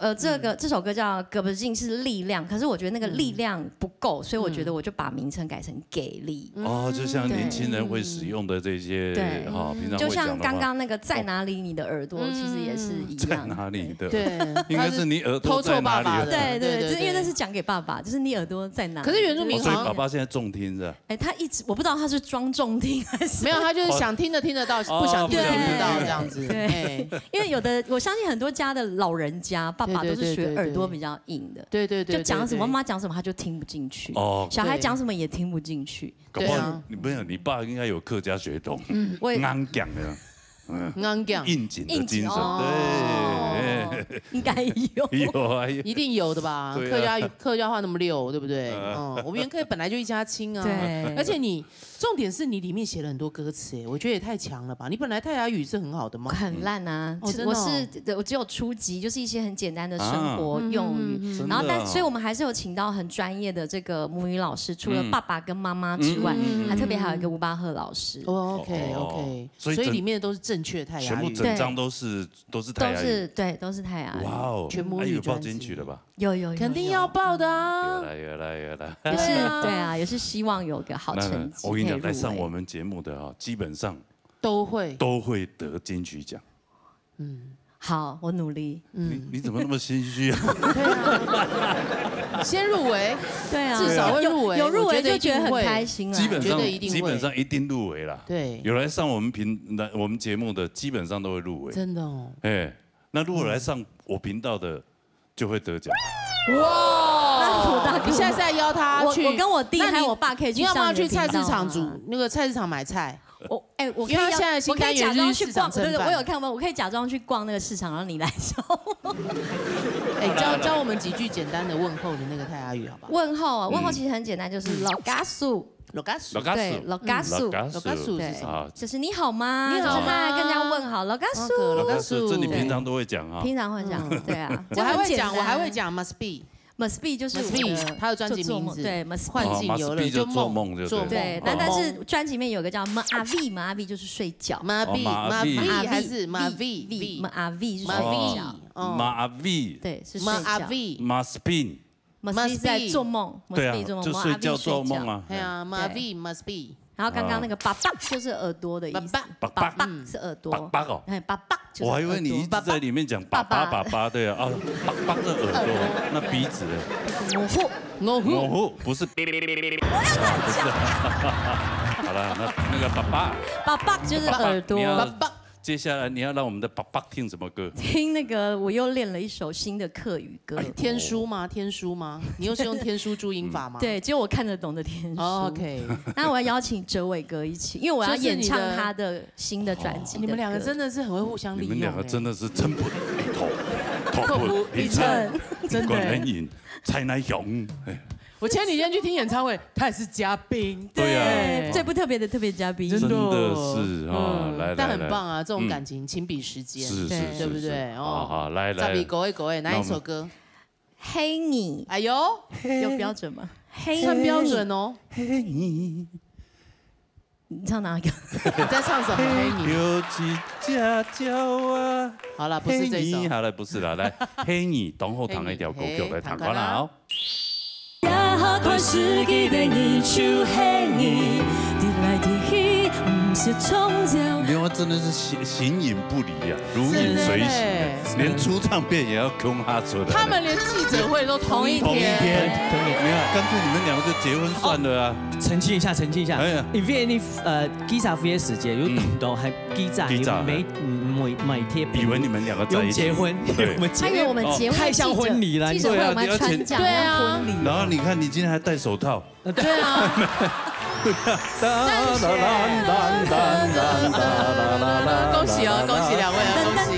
这首歌叫《葛不尽》是力量，可是我觉得那个力量不够，所以我觉得我就把名称改成给力。哦，就像年轻人会使用的这些，对，平常就像刚刚那个在哪里你的耳朵，其实也是一样。在哪里的？对，应该是你耳朵在哪里？对，就是因为那是讲给爸爸，就是你耳朵在哪？可是原住民所以爸爸现在重听是吧？哎，他一直我不知道他是装重听还是没有，他就是想听的听得到，不想听的听不到这样子。对，因为有的我相信很多家的老人家爸爸都是学耳朵比较硬的，对，就讲什么妈妈讲什么他就听不进去，小孩讲什么也听不进去。搞不好你爸应该有客家血统，安讲的。应景的精神，对，应该有，一定有的吧？客家话那么溜，对不对？我们原客本来就一家亲啊。对，而且重点是你里面写了很多歌词，哎，我觉得也太强了吧？你本来泰雅语是很好的吗？很烂啊！我只有初级，就是一些很简单的生活用语。然后所以我们还是有请到很专业的这个母语老师，除了爸爸跟妈妈之外，还特别还有一个吴巴赫老师。OK， 所以里面都是正确泰雅语，全部整张都是泰雅语，对，都是泰雅语。哇哦，全母语有报金曲了吧？有，肯定要报的啊！有了。也是对啊，也是希望有个好成绩。我跟你讲，来上我们节目的啊，基本上都会得金曲奖。好，我努力。你怎么那么心虚啊？先入围，对啊，至少会入围，有入围就觉得很开心了。基本上一定入围啦。对，有来上我们节目的，基本上都会入围。真的哦。哎，那如果来上我频道的，就会得奖。哇！你现在在邀他去？我跟我弟还有我爸可以去。你要不要去菜市场那个菜市场买菜？我因为他现在新单元日市场蹭饭，我有看我可以假装去逛那个市场，然后你来教。教我们几句简单的问候的那个泰雅语，好不好？问候其实很简单，就是老嘎素。罗嘎苏，对，罗嘎苏，罗嘎苏是什么？就是你好吗？你好吗？跟人家问好，罗嘎苏，罗嘎苏，这你平常都会讲啊？平常会讲，对啊，我还会讲 must be。Must be 就是他的专辑名字，对 Must be 幻境游乐就做梦就对，但是专辑里面有个叫 MAV 就是睡觉 ，MAV 还是 MAV 是睡觉，MAV 对是睡觉 ，Must be 在做梦，对啊，就睡觉做梦啊，对啊 ，MAV must be。然后刚刚那个爸爸就是耳朵的意思，爸爸是耳朵，爸哦，爸爸就是。我还以为你一直在里面讲爸爸，对啊，爸是耳朵，那鼻子模糊，不是，不是，好了，那个爸爸就是耳朵，接下来你要让我们的爸爸听什么歌？听那个，我又练了一首新的客语歌。天书吗？天书吗？你又是用天书注音法吗？对，只有我看得懂的天书。OK。那我要邀请哲伟哥一起，因为我要演唱他的新的专辑。你们两个真的是很会互相利用。你们两个真的是真不头不一称，真的。人影蔡乃雄。我前几天去听演唱会，他也是嘉宾，对啊，最不特别的特别嘉宾，真的是啊，来，但很棒啊，这种感情亲笔时间，是，对不对？哦，好，来，再比各位，哪一首歌？黑你，哎呦，有标准吗？算标准哦。黑你，你唱哪一个？你在唱什么？黑你。有几家教啊？好了，不是这首。好了，不是了，来，黑你，董后堂一条歌曲来弹过来哦。也好看世纪的你手黑你，直来直去，不是创造。另外真的是形影不离啊，如影随形，连出唱片也要跟他出来。他们连记者会都同一天。你看，干脆你们两个就结婚算了啊！澄清一下。因為你記者會嘅時間有唔到，係記者每貼。以為你們兩個在一起。結婚，他以為我們結婚。太像婚禮啦！記者會我們穿講要婚禮。然後你看，你今天還戴手套。對啊。恭喜哦，恭喜兩位啊，恭喜！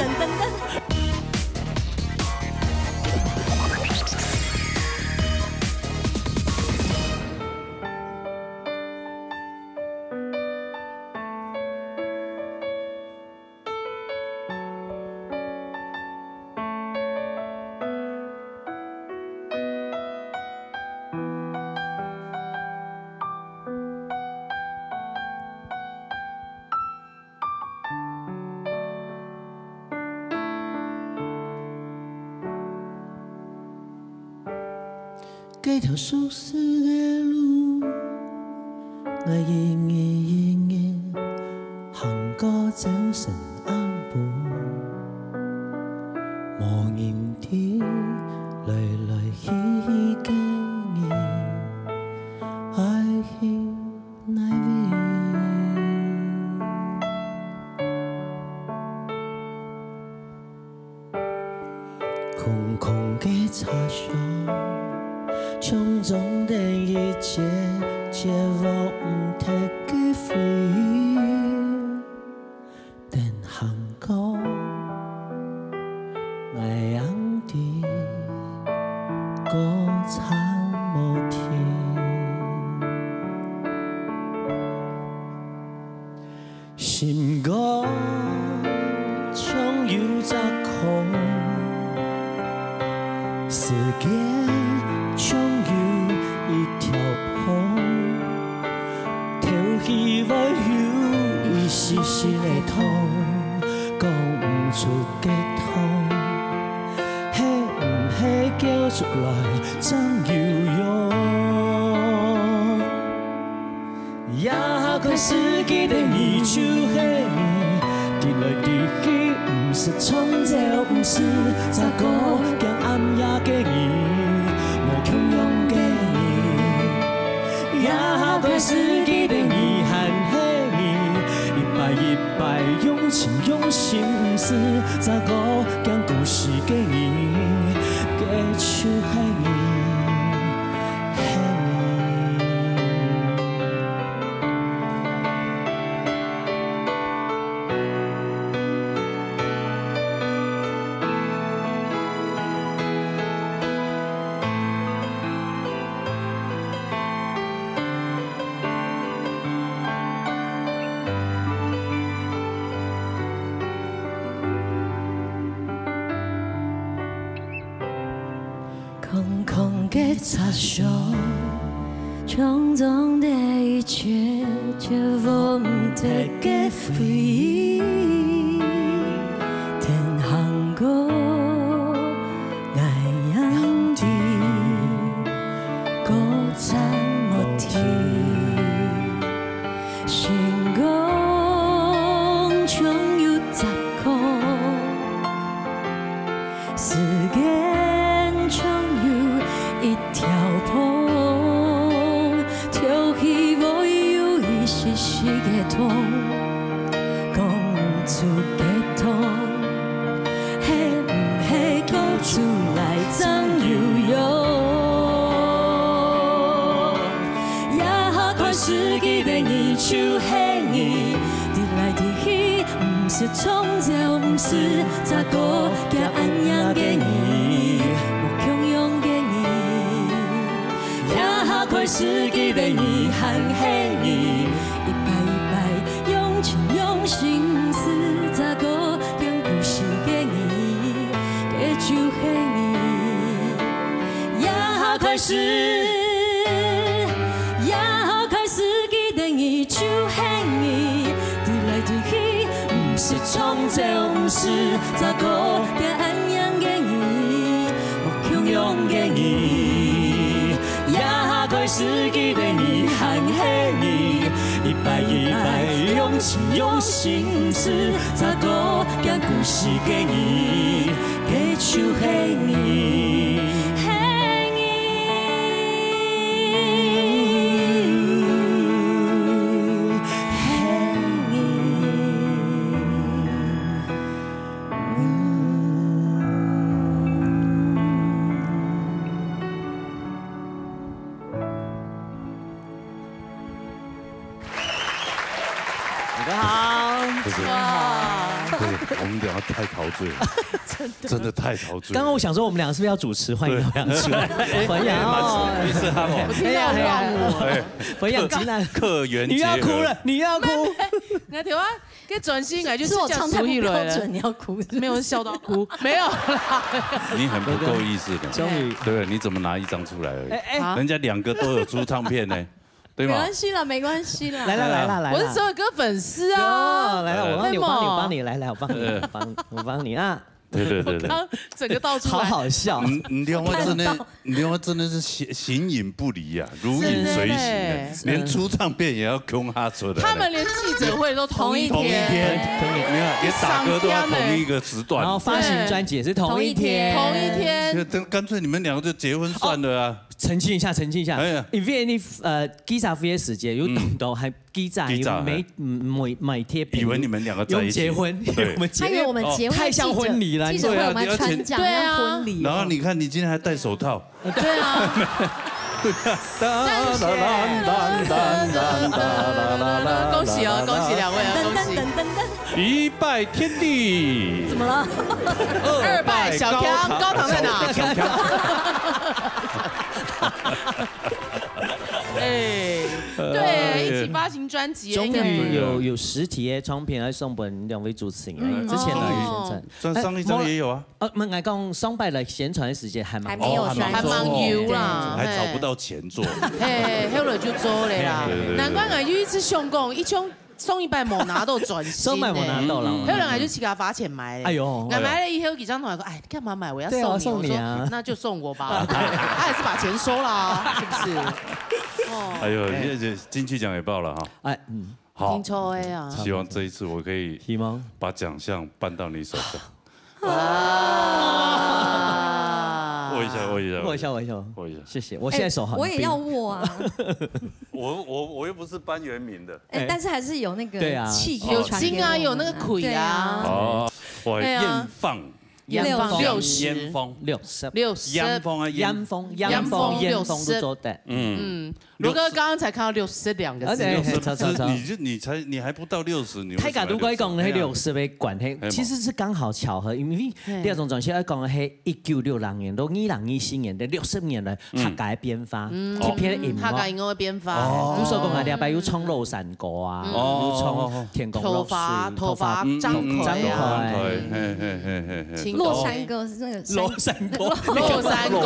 這條熟悉的路，我仍然行過早晨暗部，無言地來來去去嘅你，愛去哪位？空空嘅茶香。匆匆的一切，借我唔睇嘅回憶，但行過那樣的歌唱無停，心歌總有隻空，時間。總有一條坡，跳起來有一絲絲的痛，講唔出嘅痛，係唔係叫出來真有用？也看世紀的你就係你，直來直去，唔是創造，唔是咋個講暗夜嘅你。洶湧嘅你，也對自己的遺憾係你，一擺用情用心思，咋個講故事嘅你，嘅就係你。给插手，种种的一切就我们的给飞，天航过爱样的歌唱莫停，成功终有十個，時間終有一條坡，跳起我有一些些嘅痛，講出嘅痛，係唔係講出來真有用？也快失去的你就係你，滴來滴去，唔是創造，唔是咋個嘅安樣嘅你，我強勇嘅你，也快失去的你還係你，一擺一擺用情用心思咋個講故事嘅你，嘅就係你，也快失。創造唔是咋個嘅安樣嘅你，我強勇嘅你，也快失去的你還係你，一擺一擺用情用心思咋個講故事嘅你，嘅就係你。我们两个太陶醉了，真的太陶醉了。刚刚我想说，我们两个是不是要主持？欢迎我两出来。汾阳哦，没事哈，我听到乱舞。汾阳竟然客源结合，你要哭了，你要哭。那条啊，给转心来就是我唱太不标准，你要哭，没有人笑到哭，没有啦。你很不够意思的，终于对，你怎么拿一张出来而已？人家2个都有出唱片呢。对吗？没关系了，没关系了。来了，我是所有歌粉丝啊！来了，我帮你，来，我帮你啊！对，刚整个到处好好笑。你另外真的是形影不离啊，如影随形，连出唱片也要空哈出来。他们连记者会都同一天，你看连打歌都要同一个时段，然后发行专辑也是同一天，干脆你们2个就结婚算了啊！澄清一下，因為你記者會嘅時間有同到係記者每貼，以為你們2個在一起，結婚，他以為我們結婚太像婚禮了，記者會我們穿講像婚禮，然後你看你今天還戴手套，對啊，恭喜哦，恭喜2位啊，恭喜！1拜天地，怎麼了？2拜小強，高堂在哪？哎，对，一起发行专辑，终于有实體嘅唱片喺送俾2位主持人。之前嚟宣傳，上一張也有啊。我係講上拜嚟宣傳嘅時間還蠻有啦，還找不到錢做。嘿，後來就做咧啦。難怪我有一次上工，一衝送100冇拿到轉型，冇拿到啦。後來我就去給他發錢買。哎呦，我買了以後，幾張同學講，哎，幹嘛買？我要送你。我說那就送我吧。他也是把錢收啦，是不是？哎呦，金曲獎也報了哈。哎，好。聽錯哎呀！希望這一次我可以把獎項頒到你手上。握一下，謝謝。我現在手很冰。我也要握啊。我又不是頒原名的。哎，但是還是有那個氣有金啊，有那個魁啊。哦，我艷放。煙放60，煙風60，煙風啊，煙風都做的。羅哥剛剛才看到60兩個字，你還不到60，你睇下如果講係60嘅關係，其實是剛好巧合，因為第二種轉型講係1960年到2024年的60年的客家變化，貼片嘅音樂，客家音樂嘅變化。咁所以講係啲要唱老山歌啊，要唱天公落水，頭髮張開啊。金落山歌是那个落山歌，落山歌，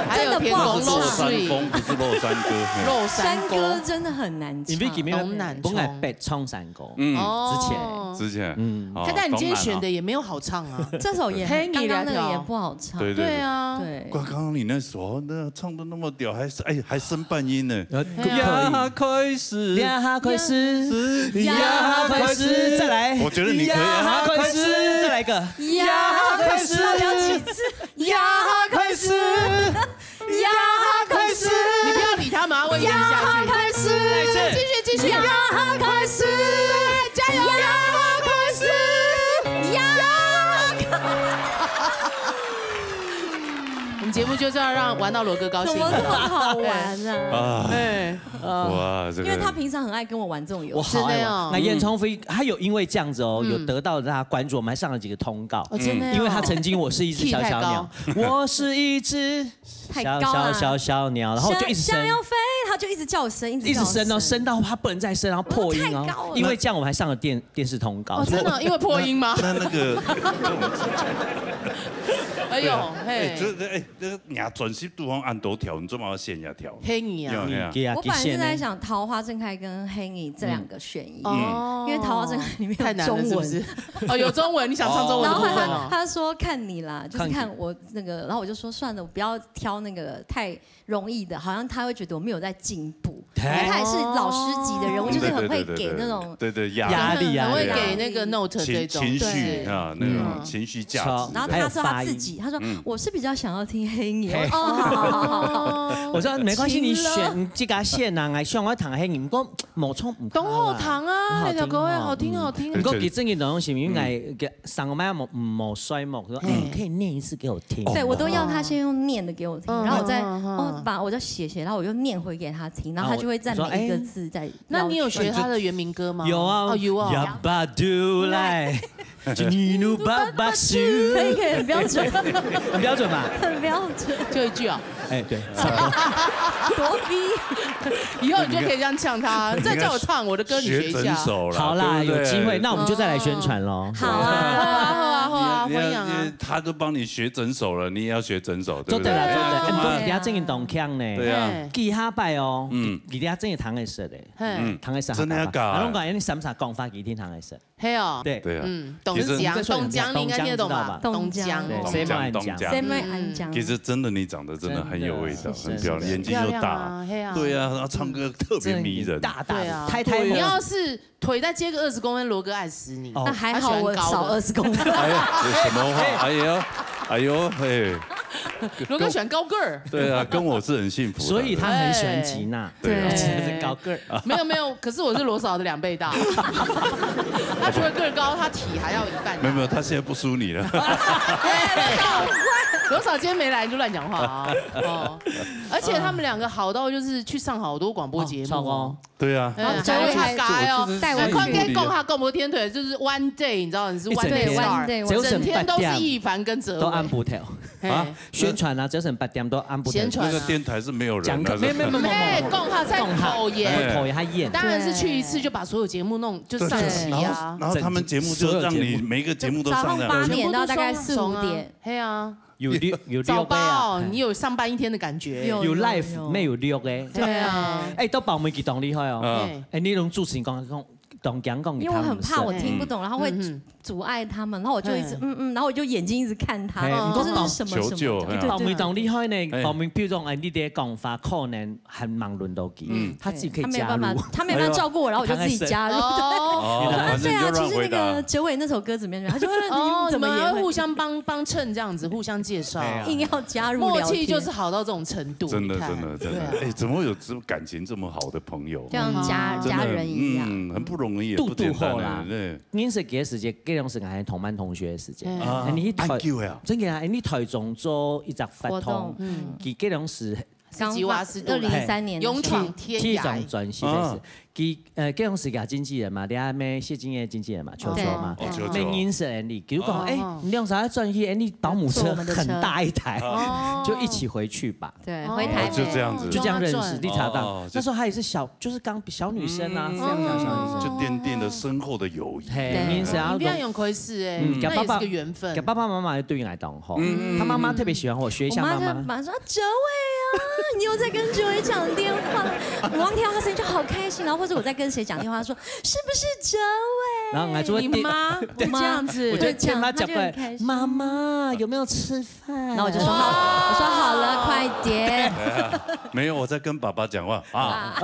还有天空落山风，不是落山歌。落山歌真的很难唱，因为里面本来白唱山歌，之前，看但你今天选的也没有好唱啊，这首也刚刚那个也不好唱，对啊，对。刚刚你那首那唱的那么屌，还升半音呢，呀开始，呀开始，呀开始，再来，我觉得你可以，呀开始，再来一个，呀开始，要几次？呀开始，呀开始，你不要理他们，我演下去。开始，继续，呀开始，加油！呀开始，我们节目就是要让玩到罗哥高兴，怎么这么好玩呢？哇，这个，因为他平常很爱跟我玩这种游戏，我好爱玩。那严聪飞他有因为这样子哦，有得到大家关注，我们还上了几个通告，真的，因为他曾经我是一只小小鸟，我是一只小鸟，然后就一直想要飞，他就一直叫我升，一直升哦，升到他不能再升，然后破音哦，因为这样我们还上了电视通告，真的，因为破音吗？那个。哎呦，嘿，那个伢转型都往按头跳，你做嘛线下跳？黑你啊！我本来是在想《桃花正开》跟《黑你》这两个选一，因为《桃花正开》里面有中文，哦，有中文，你想唱中文的部分哦。他说看你啦，就是看我那个，然后我就说算了，我不要挑那个太容易的，好像他会觉得我没有在进步。因为他也是老师级的人物，就是很会给那种压力，很会给那个 note 这种情绪啊，那种情绪价值。然后他说他自己，他说我是比较想要听黑你。好。我说没关系，你选这个线啊，我选我弹黑你，不过冇错唔。东后堂啊，那条歌会好听好听。不过其实这种东西，因为上个麦冇衰冇，说可以念一次给我听。对我都要他先用念的给我听，然后我再我就写，然后我又念回给他听，然后他就会在每一个字在。那你有学他的原名歌吗？有啊，有啊。呀巴杜来，你努巴巴苏，可以，很标准，很标准吧？很标准，就一句啊。哎，对，多逼，以后你就可以这样呛他，再叫我唱我的歌，你学一下。好啦，有机会，那我们就再来宣传喽。好啊，欢迎啊！他都帮你学整首了，你也要学整首，对不对？做对啦，做对。人家真嘅动腔呢，对啊，记下拜哦，人家真嘅弹嘅识的，弹嘅识。真的要搞。我讲你啥讲法几天弹嘅识？嘿哦，对啊，东江你应该听得懂吧？东江，谁爱讲？其实真的你长得真的很有味道，很漂亮，眼睛又大，对啊，然后唱歌特别迷人，大啊，你要是腿再接个20公分，罗哥爱死你。那还好我少20公分。哎呀，什么话？哎呦，嘿。罗哥喜欢高个儿，对啊，跟我是很幸福，所以他很喜欢吉娜，对，是高个儿。没有，可是我是罗嫂的2倍大，他除了个儿高，他体还要1半。没有，他现在不输你了。罗嫂今天没来就乱讲话啊！而且他们2个好到就是去上好多广播节目。对啊，教育他改哦，带我快可以供他共播天腿，就是 one day， 你知道你是 one day star， 整天都是易凡跟哲伟都按不跳啊，宣传啊，早晨8点都按不跳。那个电台是没有人的，没，供他在口言，他演，当然是去一次就把所有节目弄就上齐啊。然后他们节目就让你每一个节目都上早上8点到大概4、5点，嘿啊。有早报，你有上班1天的感觉。有 live 没有6个？对啊。都报媒几档厉害哦。你拢主持人讲懂讲讲，因为我很怕我听不懂，然后会阻碍他们，然后我就一直然后我就眼睛一直看他，这是什么什么？报媒档厉害呢，报媒比如说你的讲法可能很忙轮到你，他自己可以加入，他没办法照顾我，然后我就自己加入。对啊，其实那个哲伟那首歌怎么样？他就问你怎么也互相帮衬这样子，互相介绍，硬要加入，默契就是好到这种程度。真的，哎，怎么会有感情这么好的朋友？像家人一样，很不容易，不简单啦。您是几时间？这种是係同班同學嘅時間。你台真嘅，你台中做一隻活動，佢嗰種是吉瓦斯杜2003年勇闯天涯。这种转型的是，基隆世界经纪人嘛，你阿妹谢金燕经纪人嘛，球球嘛，没认识人哩，比如讲，你用啥转去？你保姆车很大一台，就一起回去吧。对，回台就这样子，就这样认识。第查档那时候她也是就是刚小女生啊，非常小女生，就奠定了深厚的友谊。嘿，你不要用亏事哎，那也是个缘分。给爸爸妈妈对你来讲吼，他妈妈特别喜欢我，学一下妈妈。我妈就马上说哲伟啊，你又在跟哲伟讲电话，我光听到他声音就好开心，然后或者我在跟谁讲电话，说是不是哲伟？然后还说你妈这样子，我就见他讲过来，妈妈有没有吃饭？然后我就说好，我说好了，快点。没有，我在跟爸爸讲话啊。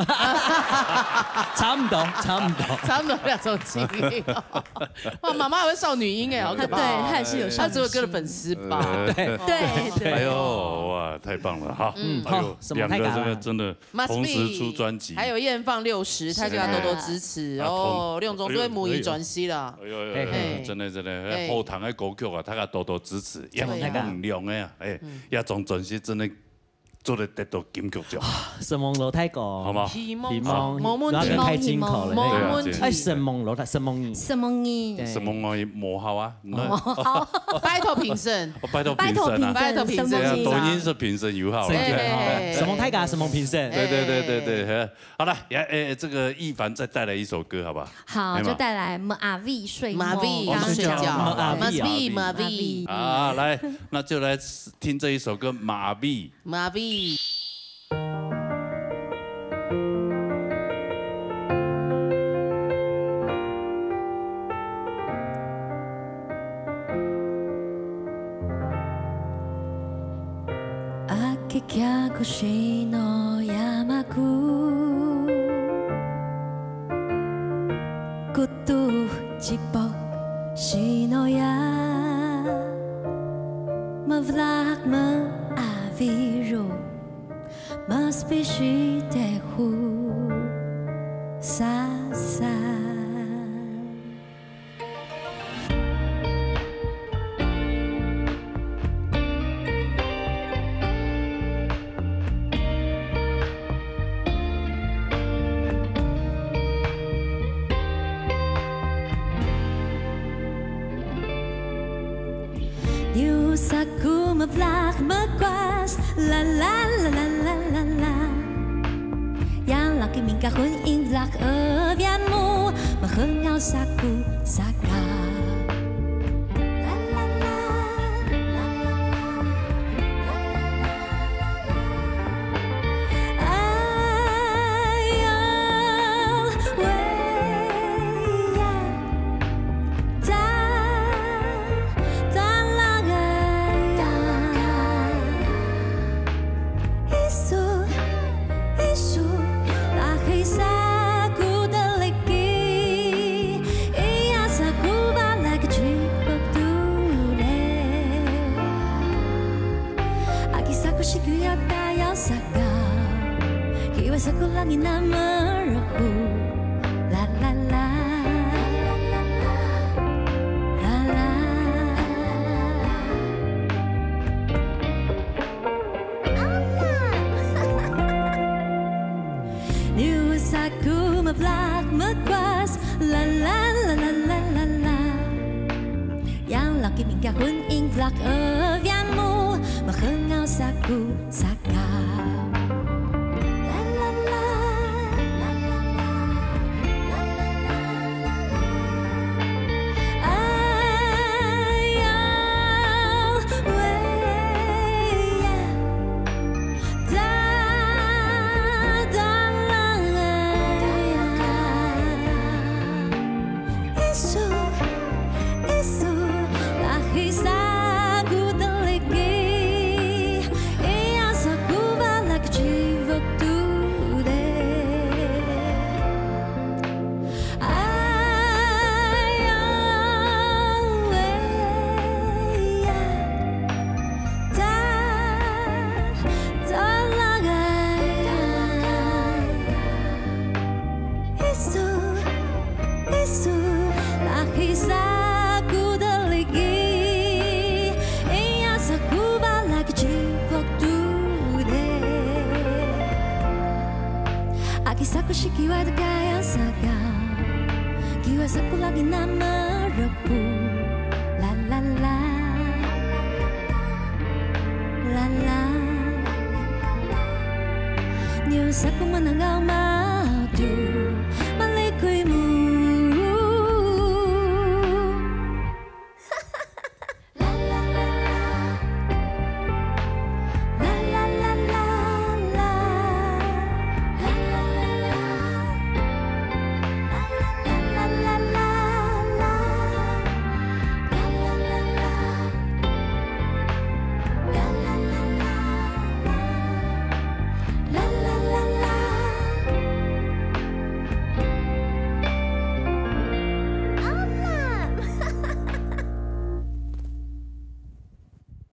差不多2种经历。哇，妈妈还会少女音哎，好可怕。对，她也是有少女。她只有歌的粉丝吧？对。哎呦哇，太棒了哈！哎呦，两个这个真的同时出专辑，还有艳放60，大家多多支持哦。亮总对母语转系啦。哎呦，真的，后堂的歌曲啊，大家多多支持，也梦亮的呀，也总转系真的。做得得到金曲奖，神梦楼太高，好吗？然后开金口了，冇问题。哎，神梦楼太神梦意，神梦意，神梦意磨好啊，好，拜托评审，拜托评审啊，拜托评审，抖音是评审友好，神梦太高，神梦评审，对，好了，这个易凡再带来一首歌，好不好？好，就带来马 V 睡梦，马 V 刚睡觉，马 V 啊，来，那就来听这一首歌，马 V。秋越の山く孤寂寞시노야 Mevlak mengaviru Mespishi tehu sasa Saku mevlak megwas la la la la la la la Yang laki minka hun in vlak evianmu Mehengau saku saka Aku lagi nama rohku la la la la la News aku mevlak megwas la la la la la la la Yang laki minka hun ing vlak evianmu Mehengau saku saka Isa ku teleki Iya Kisah ku sikiwai terkaya sagau Kiwai saku lagi nama repu La la la La la Nhiều saku menangau mau